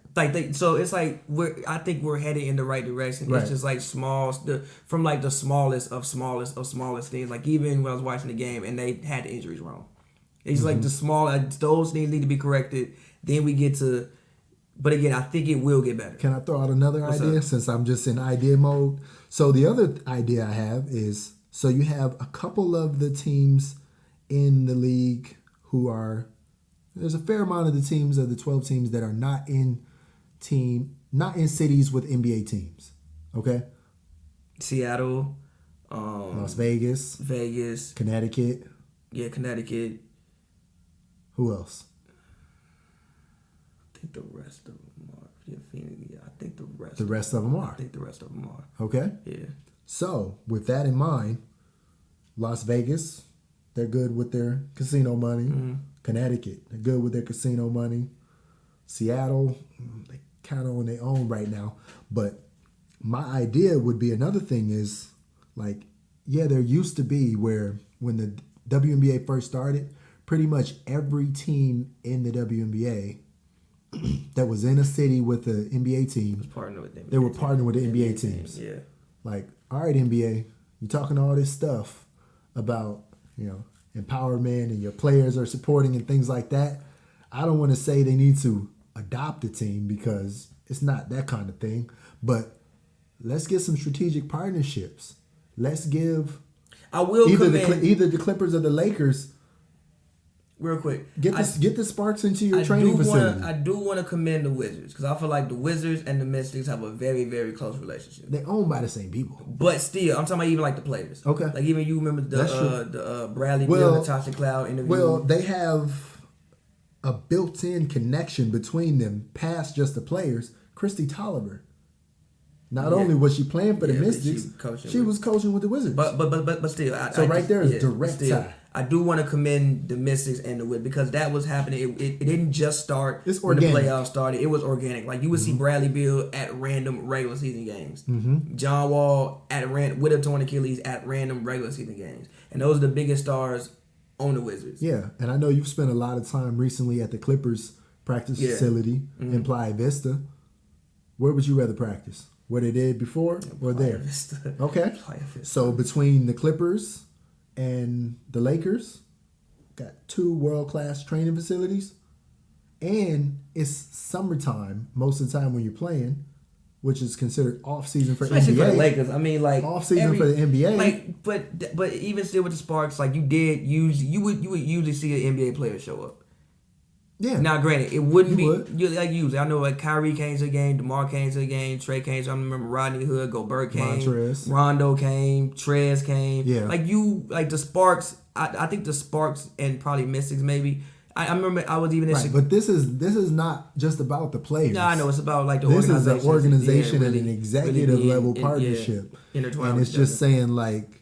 So it's like I think we're headed in the right direction. Right. It's just like from like the smallest of smallest things. Like even when I was watching the game and they had the injuries wrong. It's like the small, those things need to be corrected. Then we get to, but again, I think it will get better. Can I throw out another idea up? since I'm just in idea mode? So the other idea I have is, so you have a couple of the teams in the league who are, there's a fair amount of the teams of the 12 teams that are not in cities with NBA teams. Okay? Seattle, Las Vegas, Connecticut. Yeah, Connecticut. Who else? I think the rest of them are. Yeah, Phoenix. Yeah, I think the rest. The rest of them are. I think the rest of them are. Okay. Yeah. So with that in mind, Las Vegas, they're good with their casino money. Mm-hmm. Connecticut, they're good with their casino money. Seattle, they kind of on their own right now. But my idea would be, another thing is, like, yeah, there used to be where when the WNBA first started, pretty much every team in the WNBA that was in a city with the NBA team, they were partnering with the NBA teams. Yeah. Like, all right, NBA, you're talking all this stuff about, empowerment and your players are supporting and things like that. I don't want to say they need to adopt a team because it's not that kind of thing, but let's get some strategic partnerships. Let's give either the Clippers or the Lakers. Real quick, get the Sparks into your training facility. I do want to commend the Wizards because I feel like the Wizards and the Mystics have a very, very close relationship. They're owned by the same people, but still, I'm talking about even like the players. Okay, like even you remember the Bradley Beal, Natasha Cloud interview. Well, they have a built-in connection between them past just the players. Christy Tolliver. Not only was she playing for the Mystics, she was coaching with the Wizards. But still, right there is direct tie. I do want to commend the Mystics and the Wizards because that was happening. It didn't just start when the playoffs started. It was organic. Like you would see Bradley Beal at random regular season games, John Wall with a torn Achilles at random regular season games, and those are the biggest stars on the Wizards. Yeah, and I know you've spent a lot of time recently at the Clippers practice facility in Playa Vista. Where would you rather practice? Where they did before or there? Vista. Okay. So between the Clippers and the Lakers, got 2 world-class training facilities. And it's summertime most of the time when you're playing, which is considered off-season for Especially NBA. for the Lakers. I mean, like off-season for the NBA. Like, but even still with the Sparks, like you would usually see an NBA player show up. Yeah. Now, granted, it wouldn't be like usually. I know like Kyrie came to the game, DeMar came to the game, Trey came. I remember Rodney Hood, Gobert came, Montrez. Rondo came, Trez came. Yeah. Like the Sparks. I think the Sparks and probably Mystics maybe. I remember I was even right, but this is not just about the players. No, I know it's about like the this organization. Is an organization and an executive level partnership, and it's just saying like,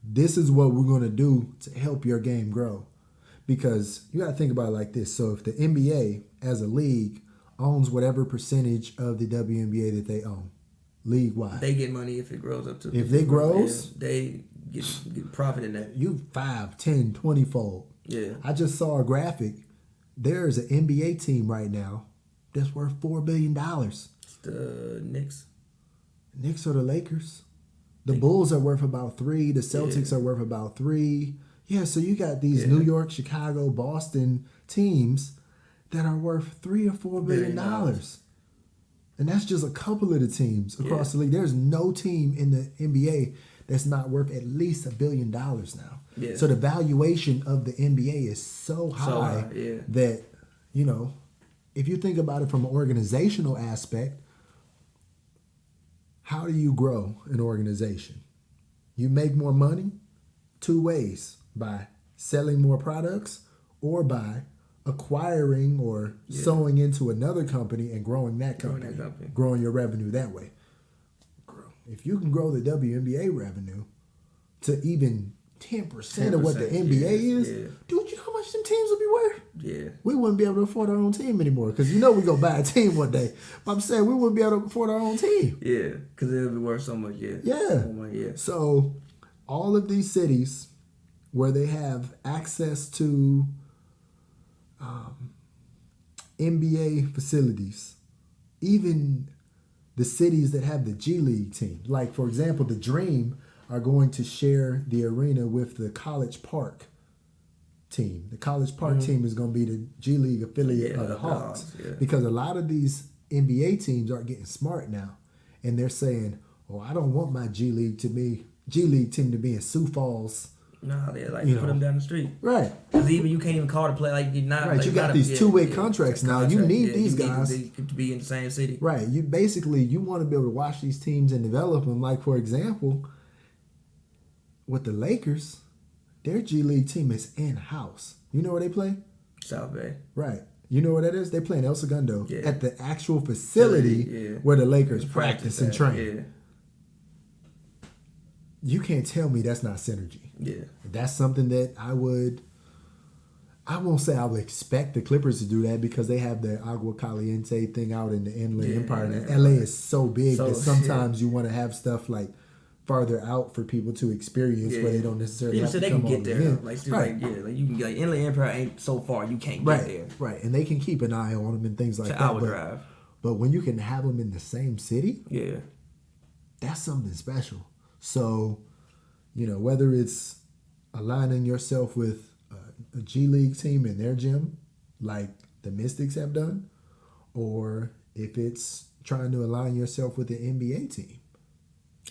this is what we're going to do to help your game grow. Because you got to think about it like this. So if the NBA as a league owns whatever percentage of the WNBA that they own, league-wide. They get money if it grows up to. If it grows. They get profit in that. You 5, 10, 20-fold. Yeah. I just saw a graphic. There's an NBA team right now that's worth $4 billion. It's the Knicks. Knicks or the Lakers. The Bulls are worth about 3. The Celtics are worth about 3. Yeah, so you got these New York, Chicago, Boston teams that are worth $3 or $4 billion. And that's just a couple of the teams across the league. There's no team in the NBA that's not worth at least $1 billion now. Yeah. So the valuation of the NBA is so high that, if you think about it from an organizational aspect, how do you grow an organization? You make more money 2 ways. By selling more products or by acquiring or sewing into another company and growing that company. Growing your revenue that way. If you can grow the WNBA revenue, to even 10% of what the NBA is, dude, you know how much them teams would be worth? Yeah. We wouldn't be able to afford our own team anymore because we go buy a team one day. But I'm saying we wouldn't be able to afford our own team. Yeah, because it would be worth so much, yeah. Yeah. So all of these cities where they have access to NBA facilities, even the cities that have the G League team, like for example, the Dream are going to share the arena with the College Park team. The College Park team is going to be the G League affiliate of the Hawks. Because a lot of these NBA teams are getting smart now. And they're saying, oh, I don't want my G League team to be in Sioux Falls. No, they put them down the street. Right. Because even you can't even call to play like you're not. Right, like, you got these two-way contracts now. You need these guys to be in the same city. Right. You want to be able to watch these teams and develop them. Like, for example, with the Lakers, their G League team is in-house. You know where they play? South Bay. Right. You know where that is? They play in El Segundo at the actual facility where the Lakers practice and train. Yeah. You can't tell me that's not synergy. Yeah. That's something that I won't say I would expect the Clippers to do that because they have the Agua Caliente thing out in the Inland Empire. And LA is so big that sometimes you want to have stuff like farther out for people to experience where they don't necessarily have to come all the way in. So they can get there. You can get Inland Empire ain't so far you can't get there. Right, and they can keep an eye on them and things like that. Hour drive. But when you can have them in the same city, that's something special. So, whether it's aligning yourself with a G League team in their gym, like the Mystics have done, or if it's trying to align yourself with the NBA team.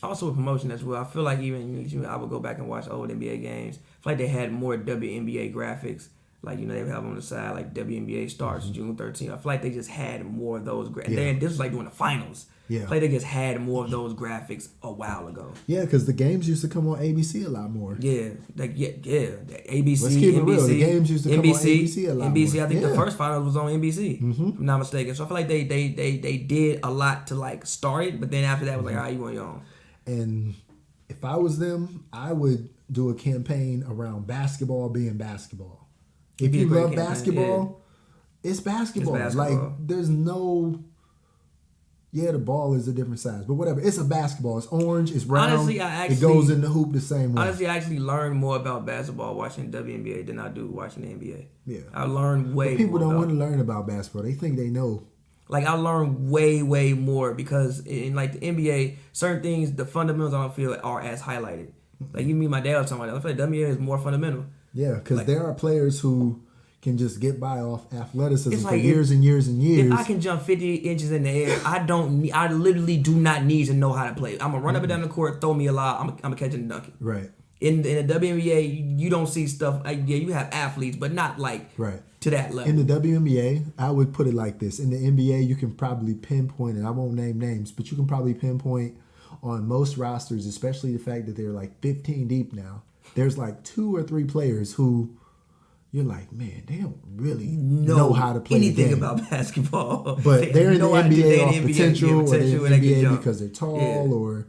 Also a promotion as well. I feel like even I would go back and watch old NBA games. I feel like they had more WNBA graphics. Like, they have on the side, like WNBA starts June 13th. I feel like they just had more of those graphics. This was like during the finals. Yeah. I feel like they just had more of those graphics a while ago. Yeah, because the games used to come on ABC a lot more. Yeah. The ABC, Let's keep it NBC. Real. The games used to come on ABC a lot more. I think the first finals was on NBC, if I'm not mistaken. So I feel like they did a lot to like start it, but then after that it was like, you on your own. And if I was them, I would do a campaign around basketball being basketball. If you love basketball, it's basketball. Like, there's no... Yeah, the ball is a different size, but whatever. It's a basketball. It's orange. It's round. Honestly, it goes in the hoop the same way. Honestly, I actually learned more about basketball watching WNBA than I do watching the NBA. Yeah. I learned way more. People don't want to learn about basketball. They think they know. Like, I learned way, way more because in, like, the NBA, certain things, the fundamentals I don't feel are as highlighted. Like, you meet my dad was talking about that. I feel like WNBA is more fundamental. Yeah, because there are players who can just get by off athleticism for years and years and years. If I can jump 50 inches in the air, I literally do not need to know how to play. I'm going to run up and down the court, throw me a lob, I'm going to catch it and dunk it. Right. In the WNBA, you don't see stuff, like, you have athletes, but not like to that level. In the WNBA, I would put it like this. In the NBA, you can probably pinpoint, and I won't name names, but you can probably pinpoint on most rosters, especially the fact that they're like 15 deep now, there's like 2 or 3 players who you're like, man, they don't really know how to play anything the game about basketball. But they're in the NBA off potential, or they're in the NBA because they're tall or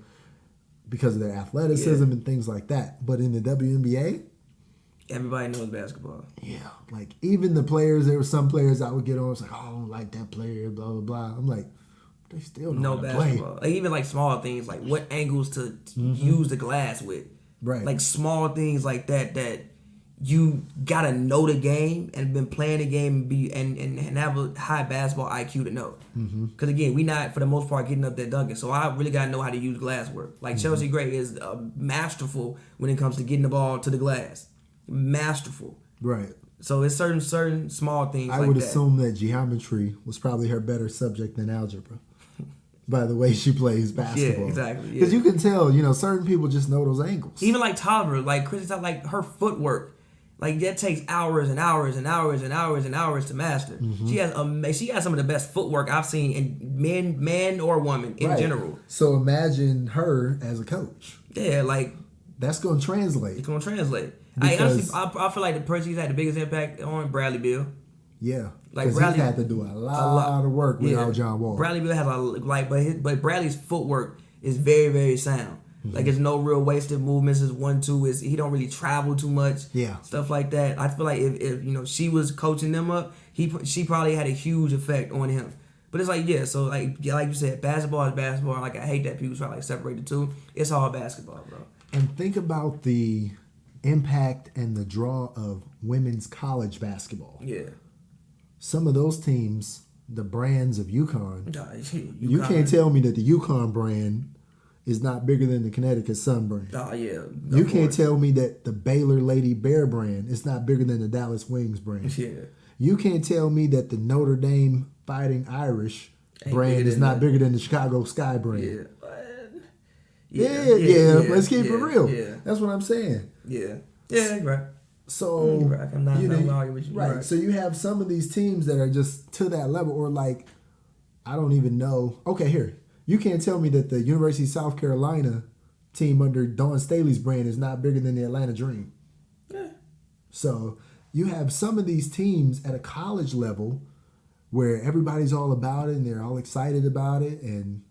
because of their athleticism and things like that. But in the WNBA, everybody knows basketball. Yeah. Like, even the players, there were some players I would get on, it's like, oh, I don't like that player, blah, blah, blah. I'm like, they still know how to basketball. play. Like, even like small things, like what angles to use the glass with. Right. Like small things like that you gotta know the game and been playing the game and have a high basketball IQ to know. Because again, we not for the most part getting up there dunking, so I really gotta know how to use glass work. Like Chelsea Gray is masterful when it comes to getting the ball to the glass, masterful. Right. So it's certain small things. I would assume that geometry was probably her better subject than algebra. By the way she plays basketball. Yeah, exactly. Because you can tell, certain people just know those angles. Even like Tolliver, like Chrissy, like her footwork. Like, that takes hours and hours and hours and hours and hours to master. She has some of the best footwork I've seen in man or woman in general. So imagine her as a coach. Yeah, like, that's going to translate. It's going to translate. I feel like the person who's had the biggest impact on Bradley Beal. Yeah, like Bradley had to do a lot of work without John Wall. Bradley Beal has but Bradley's footwork is very, very sound. Like, it's no real wasted movements. It's 1-2. He don't really travel too much. Yeah. Stuff like that. I feel like if she was coaching them up, she probably had a huge effect on him. But it's like, yeah, so like you said, basketball is basketball. Like, I hate that people try to like separate the two. It's all basketball, bro. And think about the impact and the draw of women's college basketball. Yeah. Some of those teams, the brands of UConn, you UConn. can't tell me that the UConn brand is not bigger than the Connecticut Sun brand. Oh, yeah. You can't tell me that the Baylor Lady Bear brand is not bigger than the Dallas Wings brand. Yeah. You can't tell me that the Notre Dame Fighting Irish brand is not bigger than the Chicago Sky brand. Yeah. Let's keep it real. Yeah. That's what I'm saying. Yeah. Yeah, you're right. So, right. I'm not arguing with you. Right. So you have some of these teams that are just to that level, or like, I don't even know. Okay, here. You can't tell me that the University of South Carolina team under Dawn Staley's brand is not bigger than the Atlanta Dream. Yeah. So you have some of these teams at a college level where everybody's all about it and they're all excited about it, and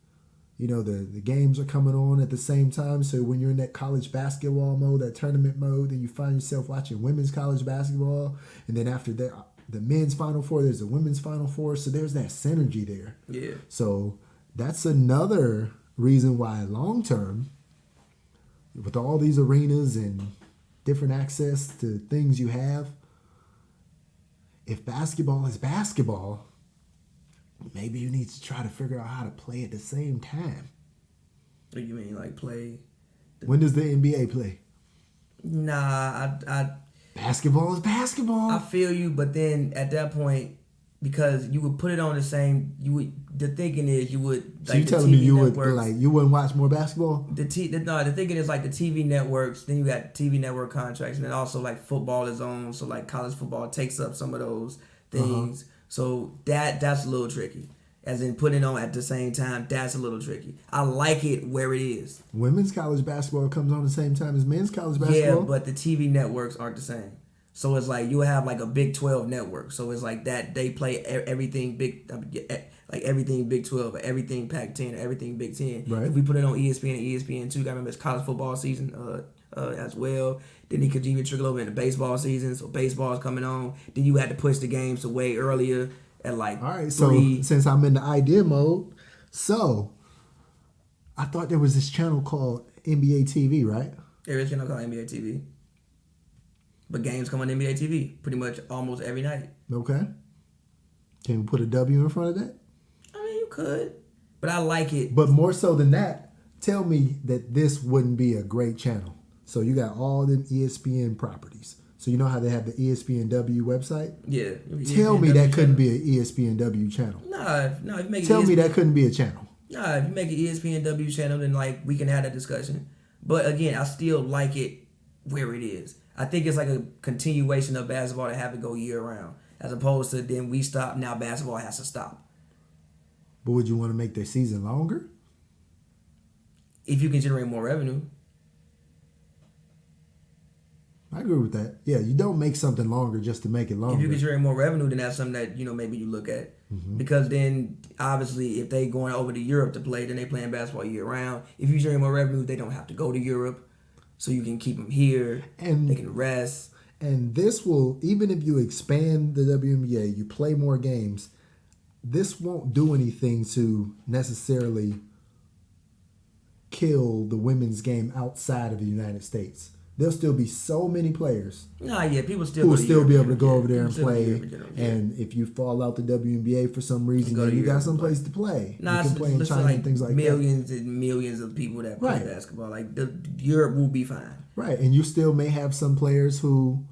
the games are coming on at the same time. So when you're in that college basketball mode, that tournament mode, then you find yourself watching women's college basketball, and then after that, the men's Final Four, there's the women's Final Four. So there's that synergy there. Yeah. So that's another reason why long term, with all these arenas and different access to things you have, if basketball is basketball, maybe you need to try to figure out how to play at the same time. What do you mean, like play? When does the NBA play? Nah, Basketball is basketball. I feel you, but then at that point, because you would put it on the same, the thinking is you would. So like, you telling me you networks, you wouldn't watch more basketball? The thinking is like the TV networks. Then you got TV network contracts, and then also like football is on. So like college football takes up some of those things. So that's a little tricky. As in putting it on at the same time, that's a little tricky. I like it where it is. Women's college basketball comes on the same time as men's college basketball? Yeah, but the TV networks aren't the same. So it's like you have like a Big 12 network. So it's like that they play everything everything Big 12, or everything Pac-10, or everything Big 10. Right. If we put it on ESPN and ESPN2, you gotta remember it's college football season as well. Then it could even trickle over into baseball season. So baseball's coming on. Then you had to push the games to way earlier at like all right. 3. So since I'm in the idea mode, so I thought there was this channel called NBA TV, right? There is a channel called NBA TV. But games come on NBA TV pretty much almost every night. Okay. Can we put a W in front of that? I mean, you could. But I like it. But more so than that, tell me that this wouldn't be a great channel. So you got all them ESPN properties. So you know how they have the ESPNW website? Yeah. Tell me that couldn't be an ESPNW channel. Nah, if you make Tell me that couldn't be a channel. Nah, if you make an ESPNW channel, then like we can have that discussion. But again, I still like it where it is. I think it's like a continuation of basketball to have it go year round, as opposed to then we stop, now basketball has to stop. But would you want to make their season longer? If you can generate more revenue. I agree with that. Yeah, you don't make something longer just to make it longer. If you can generate more revenue, then that's something that, maybe you look at. Mm-hmm. Because then, obviously, if they going over to Europe to play, then they playing basketball year round. If you generate more revenue, they don't have to go to Europe. So you can keep them here. And they can rest. And this will, even if you expand the WNBA, you play more games, this won't do anything to necessarily kill the women's game outside of the United States. There'll still be so many players. People still who will still be able to go over there and play. And if you fall out the WNBA for some reason, then you got some place to play. You can play in China and things like millions and millions of people that play basketball. Like Europe will be fine. Right, and you still may have some players who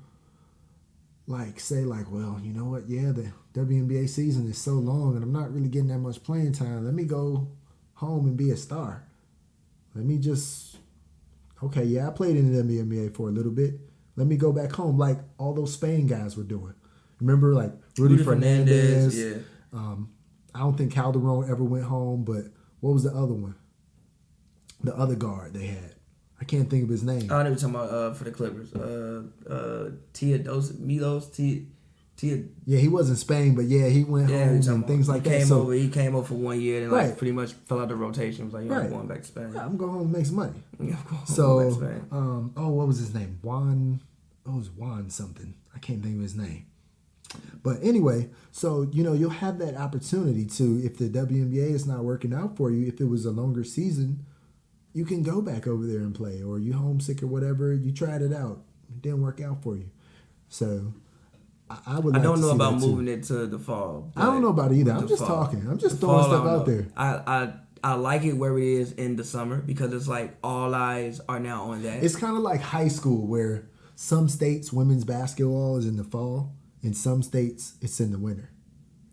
say, well, you know what? Yeah, the WNBA season is so long, and I'm not really getting that much playing time. Let me go home and be a star. Let me just. Okay, yeah, I played in the WNBA for a little bit. Let me go back home, like all those Spain guys were doing. Remember, like Rudy Fernandez. Yeah. I don't think Calderon ever went home, but what was the other one? The other guard they had. I can't think of his name. I know you're talking about for the Clippers. Yeah, he was in Spain, but yeah, he went home and things like that. So he came over for 1 year and right. Pretty much fell out the rotation. Was like, I'm going back to Spain. Yeah, I'm going home and make some money. Yeah, I'm going back to Spain. What was his name? Juan. Oh, it was Juan something. I can't think of his name. But anyway, so you'll have that opportunity to, if the WNBA is not working out for you, if it was a longer season, you can go back over there and play, or you homesick or whatever. You tried it out, it didn't work out for you. So I would. I don't know about moving it to the fall. I don't know about it either. I'm just talking. I'm just throwing stuff out there. I like it where it is in the summer because it's like all eyes are now on that. It's kind of like high school where some states women's basketball is in the fall. In some states, it's in the winter.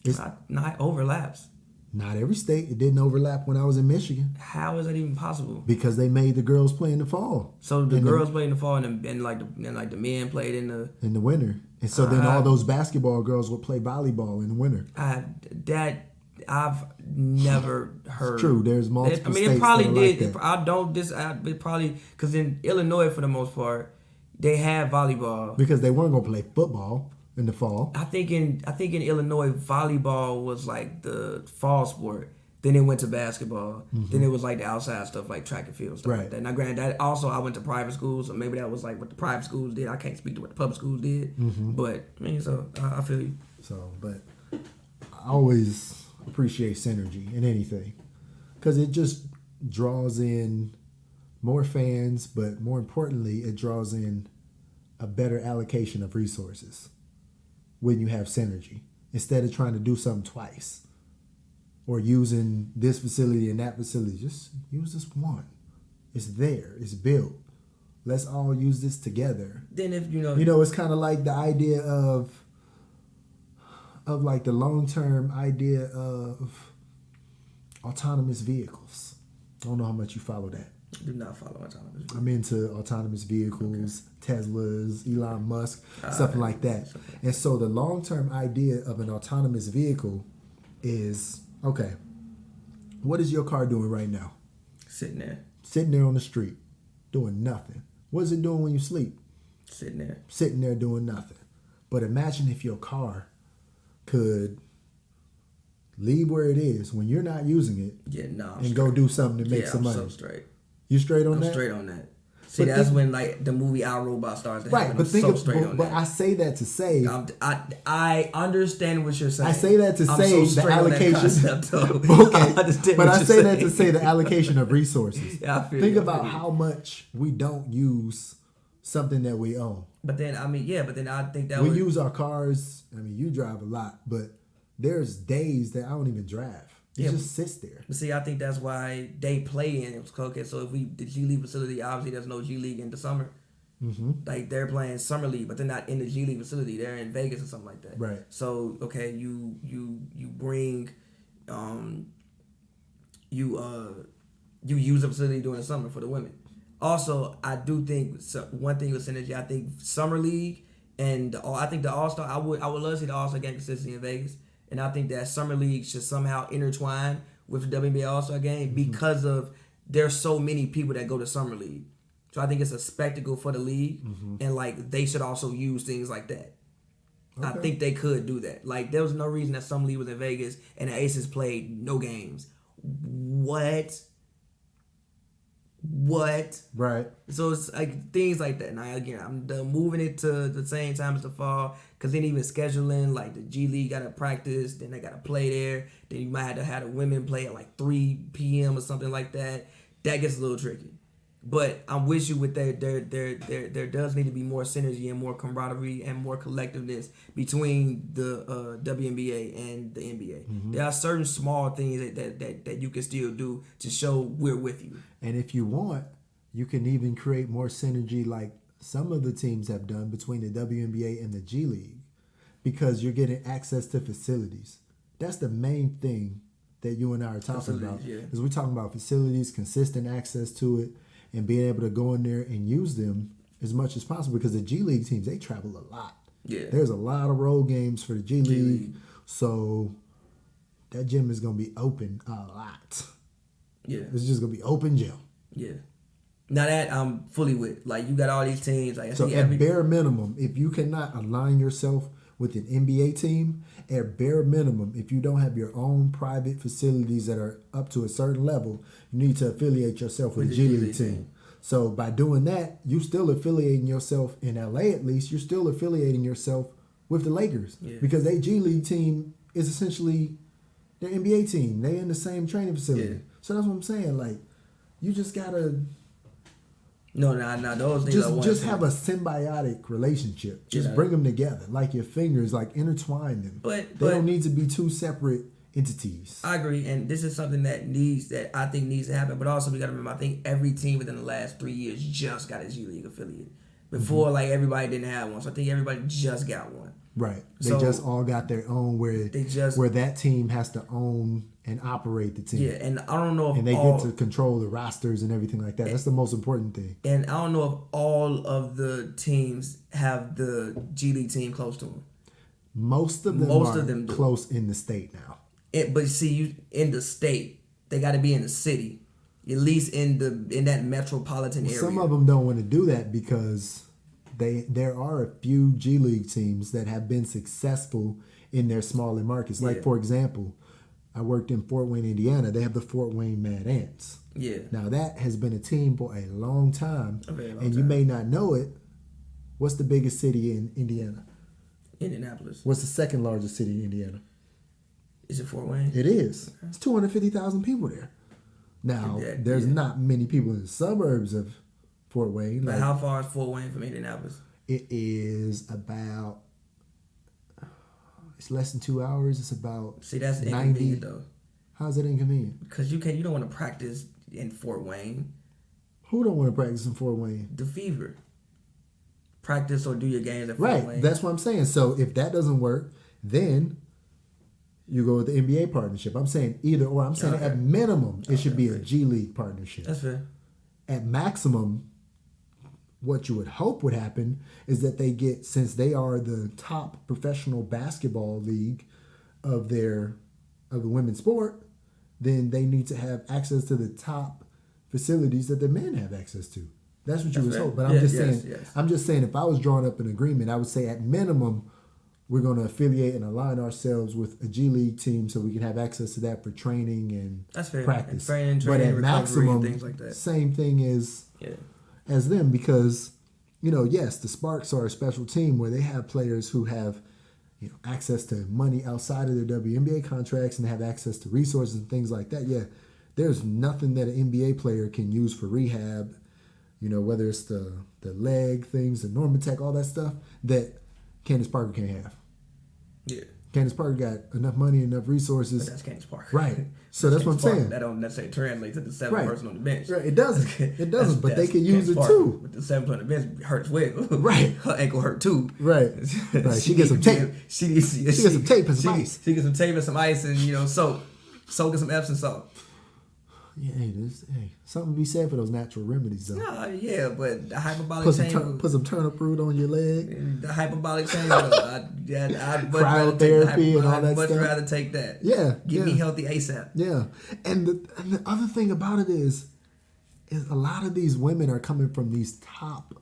It's not overlaps. Not every state. It didn't overlap when I was in Michigan. How is that even possible? Because they made the girls play in the fall. So the girls played in the fall, and the men played in the winter. And so then all those basketball girls would play volleyball in the winter. I've never heard. It's true. There's multiple. It probably did. Like it probably because in Illinois for the most part they had volleyball because they weren't gonna play football in the fall. I think in Illinois, volleyball was like the fall sport. Then it went to basketball. Mm-hmm. Then it was like the outside stuff like track and field stuff like that. Now, granted, that also I went to private schools, so maybe that was like what the private schools did. I can't speak to what the public schools did, but I mean, so I feel you. So, but I always appreciate synergy in anything because it just draws in more fans, but more importantly, it draws in a better allocation of resources. When you have synergy, instead of trying to do something twice or using this facility and that facility, just use this one. It's there. It's built. Let's all use this together. Then if it's kind of like the idea of like the long-term idea of autonomous vehicles. I don't know how much you follow that. I do not follow autonomous vehicles. I'm into autonomous vehicles, Teslas, Elon Musk, something like that. And so the long-term idea of an autonomous vehicle is, okay, what is your car doing right now? Sitting there on the street, doing nothing. What is it doing when you sleep? Sitting there doing nothing. But imagine if your car could leave where it is when you're not using it and go do something to make some money. I'm so straight. You straight on that? I'm straight on that. See, that's when like the movie I, Robot starts to happen. Right, but I say that to say I understand what you're saying. I say that to say the allocation. Okay, but I say that to say the allocation of resources. Think about how much we don't use something that we own. But then I think that we use our cars. I mean, you drive a lot, but there's days that I don't even drive. It just sits there. But see, I think that's why they play in it. Okay, so if the G League facility, obviously there's no G League in the summer. Mm-hmm. Like they're playing summer league, but they're not in the G League facility. They're in Vegas or something like that. Right. So okay, you bring, you use the facility during the summer for the women. Also, I do think one thing with synergy. I think summer league and I think the All Star. I would love to see the All Star game consistency in Vegas. And I think that Summer League should somehow intertwine with the WNBA All-Star Game because of there's so many people that go to Summer League. So I think it's a spectacle for the league, and like they should also use things like that. Okay. I think they could do that. Like there was no reason that Summer League was in Vegas and the Aces played no games. What? Right. So it's like things like that. Now again, I'm moving it to the same time as the fall because then even scheduling, like the G League got to practice, then they got to play there. Then you might have to have the women play at like 3 p.m. or something like that. That gets a little tricky. But I'm with you with there does need to be more synergy and more camaraderie and more collectiveness between the WNBA and the NBA. Mm-hmm. There are certain small things that you can still do to show we're with you. And if you want, you can even create more synergy like some of the teams have done between the WNBA and the G League because you're getting access to facilities. That's the main thing that you and I are talking about. Because we're talking about facilities, consistent access to it, and being able to go in there and use them as much as possible because the G League teams, they travel a lot. Yeah. There's a lot of road games for the G League. So that gym is going to be open a lot. Yeah. It's just going to be open gym. Yeah. Now that I'm fully with. Like, you got all these teams. Like, so at bare minimum, if you cannot align yourself with an NBA team, at bare minimum, if you don't have your own private facilities that are up to a certain level, you need to affiliate yourself with a G League team. So by doing that, you still affiliating yourself in LA at least, you're still affiliating yourself with the Lakers. Because their G League team is essentially their NBA team. They in the same training facility. So that's what I'm saying. Like, you just gotta those things just have a symbiotic relationship. Just bring them together, like your fingers, like intertwine them. But they don't need to be two separate entities. I agree, and this is something that I think needs to happen. But also, we got to remember, I think every team within the last 3 years just got a G League affiliate. Before, like, everybody didn't have one, so I think everybody just got one. Right. They just all got their own where that team has to own and operate the team. Yeah, and I don't know if and they get to control the rosters and everything like that. That's the most important thing. And I don't know if all of the teams have the G League team close to them. Most of them are close in the state now. But see, you in the state, they got to be in the city, at least in that metropolitan area. Some of them don't want to do that because there are a few G League teams that have been successful in their smaller markets. Like, for example, I worked in Fort Wayne, Indiana. They have the Fort Wayne Mad Ants. Yeah. Now, that has been a team for a long time. You may not know it. What's the biggest city in Indiana? Indianapolis. What's the second largest city in Indiana? Is it Fort Wayne? It is. Okay. It's 250,000 people there. Now, there's not many people in the suburbs of Fort Wayne. But how far is Fort Wayne from Indianapolis? It is about... It's less than 2 hours. It's about that's 90. Inconvenient, though. How's it inconvenient? Because you don't want to practice in Fort Wayne. Who don't want to practice in Fort Wayne? The Fever. Practice or do your games at Fort Wayne. Right. That's what I'm saying. So if that doesn't work, then you go with the NBA partnership. I'm saying either or. I'm saying at minimum it should be a G League partnership. That's fair. At maximum, what you would hope would happen is that they get, since they are the top professional basketball league of the women's sport, then they need to have access to the top facilities that the men have access to. That's what you would hope. But I'm just saying, if I was drawing up an agreement, I would say at minimum, we're going to affiliate and align ourselves with a G League team so we can have access to that for training and practice. And training, but at maximum, things like that. Same thing as them, because, yes, the Sparks are a special team where they have players who have, access to money outside of their WNBA contracts and have access to resources and things like that. Yeah, there's nothing that an NBA player can use for rehab, whether it's the leg things, the Normatec, all that stuff that Candace Parker can't have. Yeah. Candace Parker got enough money, enough resources. But that's Candace Parker. Right. So that's what I'm saying. That don't necessarily translate to the seventh person on the bench. Right. It doesn't. It doesn't. But they can use it too. But the seventh on the bench hurts well. Right. Her ankle hurt too. Right. She gets some tape. She gets some tape and some ice. She gets some tape and some ice and soap. Soak and some Epsom salt. Yeah, something to be said for those natural remedies, though. Yeah, but the hyperbolic chain... Put some turnip root on your leg. The hyperbolic chain, I'd cryotherapy and all that stuff. I'd much rather take that. Yeah. Get me healthy ASAP. Yeah. And the other thing about it is a lot of these women are coming from these top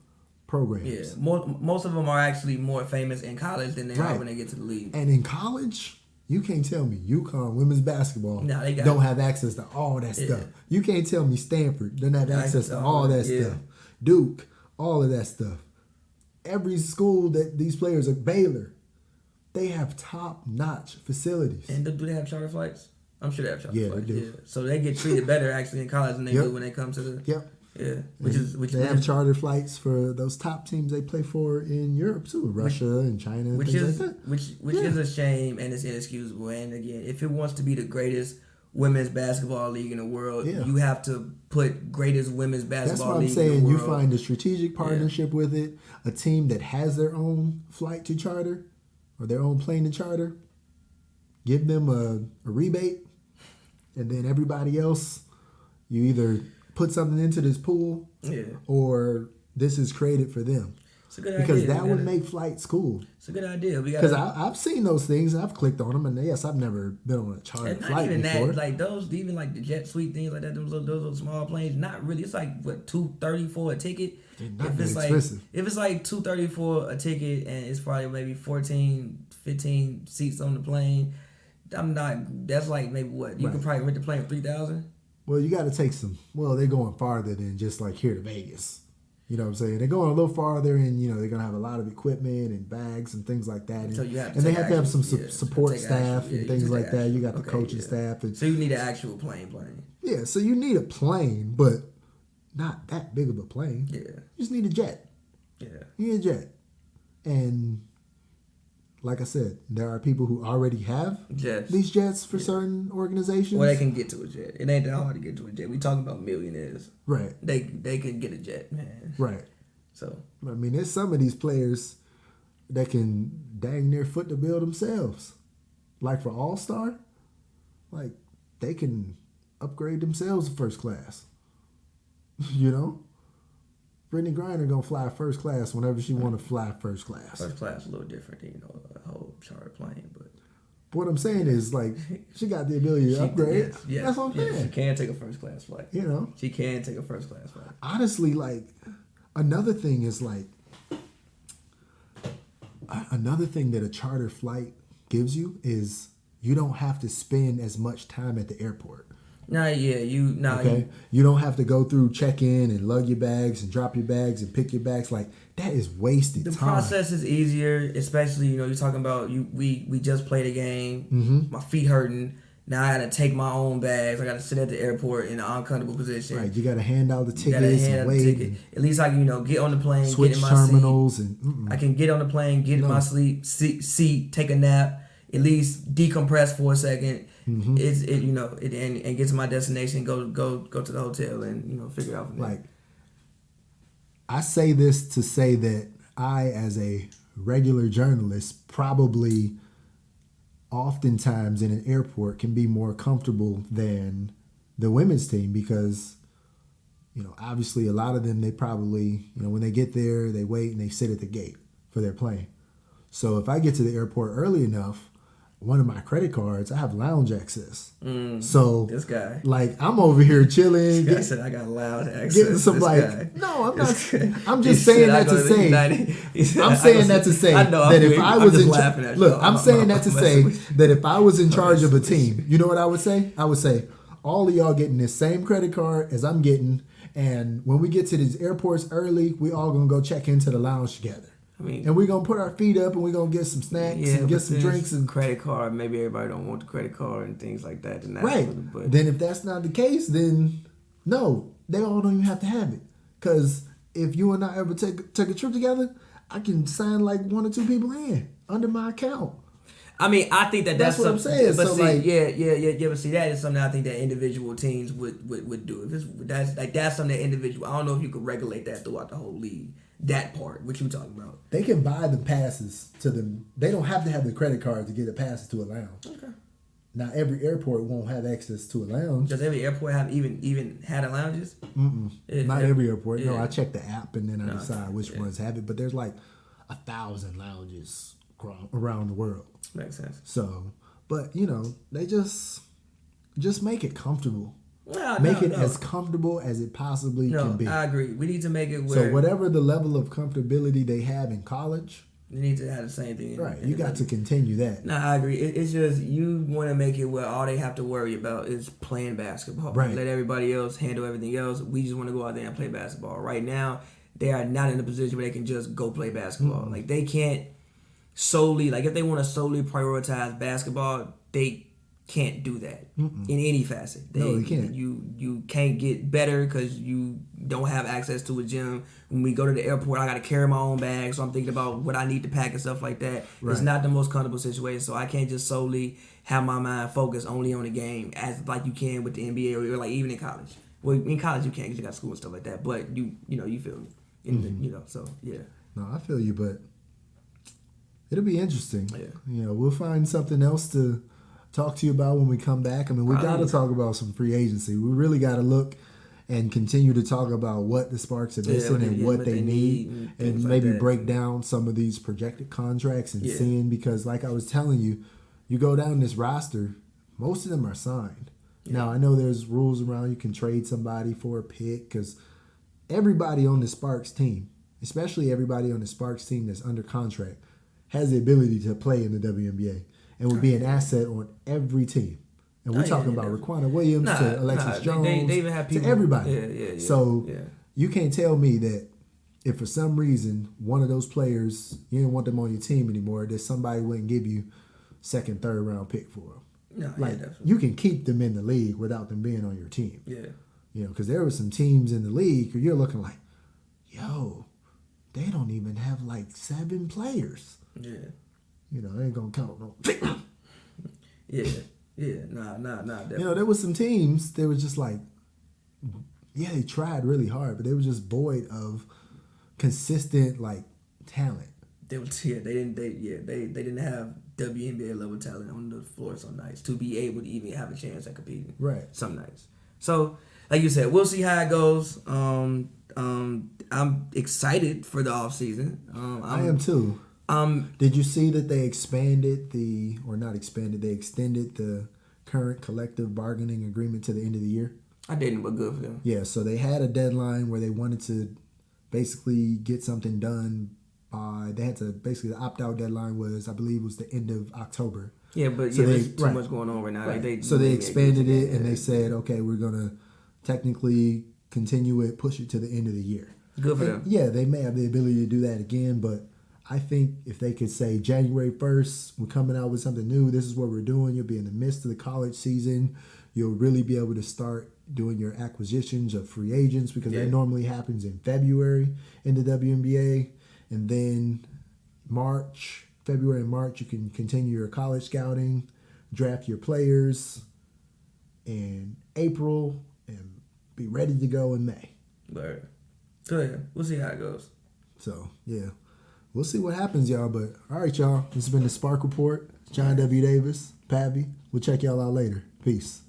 programs. Yeah, most of them are actually more famous in college than they are when they get to the league. And in college... You can't tell me UConn women's basketball don't have access to all that stuff. You can't tell me Stanford doesn't have access to all that stuff. Duke, all of that stuff. Every school that these players are, Baylor, they have top-notch facilities. And do they have charter flights? I'm sure they have charter flights. They do. Yeah. So they get treated better actually in college than they do when they come to the... Yep. Yeah, they have charter flights for those top teams they play for in Europe too, Russia and China, and things like that. Which is a shame and it's inexcusable. And again, if it wants to be the greatest women's basketball league in the world, you have to put greatest women's basketball league in the world. That's what I'm saying. You find a strategic partnership with it, a team that has their own flight to charter or their own plane to charter. Give them a rebate, and then everybody else, you either put something into this pool, or this is created for them. It's a good because idea. That would make flights cool. It's a good idea. Because I've seen those things. I've clicked on them, and yes, I've never been on a charter flight before. That, like those, even like the jet suite things like that, those little small planes. Not really. It's like what, $230 for a ticket. They're not expensive. If it's like $230 for a ticket, and it's probably maybe 14, 15 seats on the plane. I'm not. That's like maybe what you could probably rent the plane for $3,000. Well, you got to take some. Well, they're going farther than just like here to Vegas. You know what I'm saying? They're going a little farther, and they're gonna have a lot of equipment and bags and things like that. And, so you have to and they have to have some support staff and things like that. You got the coaching staff. And, so you need an actual plane. Yeah, so you need a plane, but not that big of a plane. Yeah. You just need a jet. Yeah. You need a jet. And like I said, there are people who already have these jets for certain organizations. Well, they can get to a jet. It ain't that hard to get to a jet. We talking about millionaires. Right. They can get a jet, man. Right. So I mean, there's some of these players that can dang near foot the bill themselves. Like for All-Star, like they can upgrade themselves to first class. Brittany Griner gonna fly first class whenever she want to fly first class. First class is a little different than a whole charter plane, but what I'm saying is like she got the ability to upgrade. Yes, that's what I'm saying. She can take a first class flight. She can take a first class flight. Honestly, like another thing is like another thing that a charter flight gives you is you don't have to spend as much time at the airport. You don't have to go through check-in and lug your bags and drop your bags and pick your bags. Like that is wasted time. The process is easier, especially you're talking about we just played a game. Mm-hmm. My feet hurting. Now I got to take my own bags. I got to sit at the airport in an uncomfortable position. Right, you got to hand out the tickets and wait. At least I can get on the plane, switch get in my terminals seat. And I can get on the plane, get in my seat, take a nap, at least decompress for a second. Mm-hmm. And get to my destination, go to the hotel and figure it out from there. Like I say this to say that I, as a regular journalist, probably oftentimes in an airport can be more comfortable than the women's team because obviously a lot of them, they probably when they get there they wait and they sit at the gate for their plane. So if I get to the airport early enough, one of my credit cards, I have lounge access. So this guy, like, I'm over here chilling. This guy said I got lounge access. Getting some no, I'm not. I'm just saying that to say. I'm saying that to say that if I was in look, I'm saying that to say that if I was in charge of a team, you know what I would say? I would say all of y'all getting this same credit card as I'm getting, and when we get to these airports early, we all gonna go check into the lounge together. And we're going to put our feet up and we're going to get some snacks and get some drinks. And credit card, maybe everybody don't want the credit card and things like that. Right. But then if that's not the case, then no, they all don't even have to have it. Because if you and I ever take a trip together, I can sign like 1 or 2 people in under my account. I mean, I think that's what I'm saying. But so see, like, yeah. But see, that is something I think that individual teams would do. That's something that individual. I don't know if you could regulate that throughout the whole league. That part, what you talking about? They can buy the passes to them. They don't have to have the credit card to get the passes to a lounge. Okay. Now every airport won't have access to a lounge. Does every airport have even had a lounges? Not every airport. Yeah. No, I check the app and then I decide which ones have it. But there's like 1,000 lounges around the world. Makes sense. So, but they just make it comfortable. Make it as comfortable as it possibly can be. I agree. We need to make it where... So whatever the level of comfortability they have in college... They need to have the same thing. Right. You got to continue that. No, I agree. It's just you want to make it where all they have to worry about is playing basketball. Right. Let everybody else handle everything else. We just want to go out there and play basketball. Right now, they are not in a position where they can just go play basketball. Like, they can't solely... Like, if they want to solely prioritize basketball, they can't do that in any facet. No, they can't. You can't get better because you don't have access to a gym. When we go to the airport, I got to carry my own bag, so I'm thinking about what I need to pack and stuff like that. Right. It's not the most comfortable situation, so I can't just solely have my mind focused only on the game as like you can with the NBA or like even in college. Well, in college you can't because you got school and stuff like that, but you feel me. So yeah. No, I feel you, but it'll be interesting. Yeah. We'll find something else to talk to you about when we come back. I mean, we got to talk about some free agency. We really got to look and continue to talk about what the Sparks are missing and what they need and maybe like break down some of these projected contracts and seeing, because like I was telling you, you go down this roster, most of them are signed. Yeah. Now, I know there's rules around you can trade somebody for a pick because everybody on the Sparks team, especially everybody on the Sparks team that's under contract, has the ability to play in the WNBA and would be an asset on every team. And we're talking about Raquana Williams to Alexis Jones they even have people, to everybody. Yeah. So you can't tell me that if for some reason one of those players, you didn't want them on your team anymore, that somebody wouldn't give you second, third round pick for them. No, like you can keep them in the league without them being on your team. Yeah. You know, because there were some teams in the league where you're looking like, yo, they don't even have like 7 players. Yeah. You know, they ain't gonna count no. Nah, definitely. You know, there was some teams, they were just like, yeah, they tried really hard, but they were just void of consistent like talent. They didn't have WNBA level talent on the floor some nights to be able to even have a chance at competing. Right. Some nights. So, like you said, we'll see how it goes. I'm excited for the offseason. I am too. Did you see that they extended the current collective bargaining agreement to the end of the year? I didn't, but good for them. Yeah, so they had a deadline where they wanted to basically get something done by, the opt-out deadline was, I believe, was the end of October. Yeah, but so there's too much going on right now. Right. So they expanded it and they said, okay, we're going to technically continue it, push it to the end of the year. Good for them. Yeah, they may have the ability to do that again, but I think if they could say January 1st, we're coming out with something new, this is what we're doing, you'll be in the midst of the college season, you'll really be able to start doing your acquisitions of free agents because that normally happens in February in the WNBA. And then February and March, you can continue your college scouting, draft your players in April, and be ready to go in May. Right. So, yeah, we'll see how it goes. So, yeah. We'll see what happens, y'all. But, all right, y'all. This has been the Spark Report. John W. Davis, Pavy. We'll check y'all out later. Peace.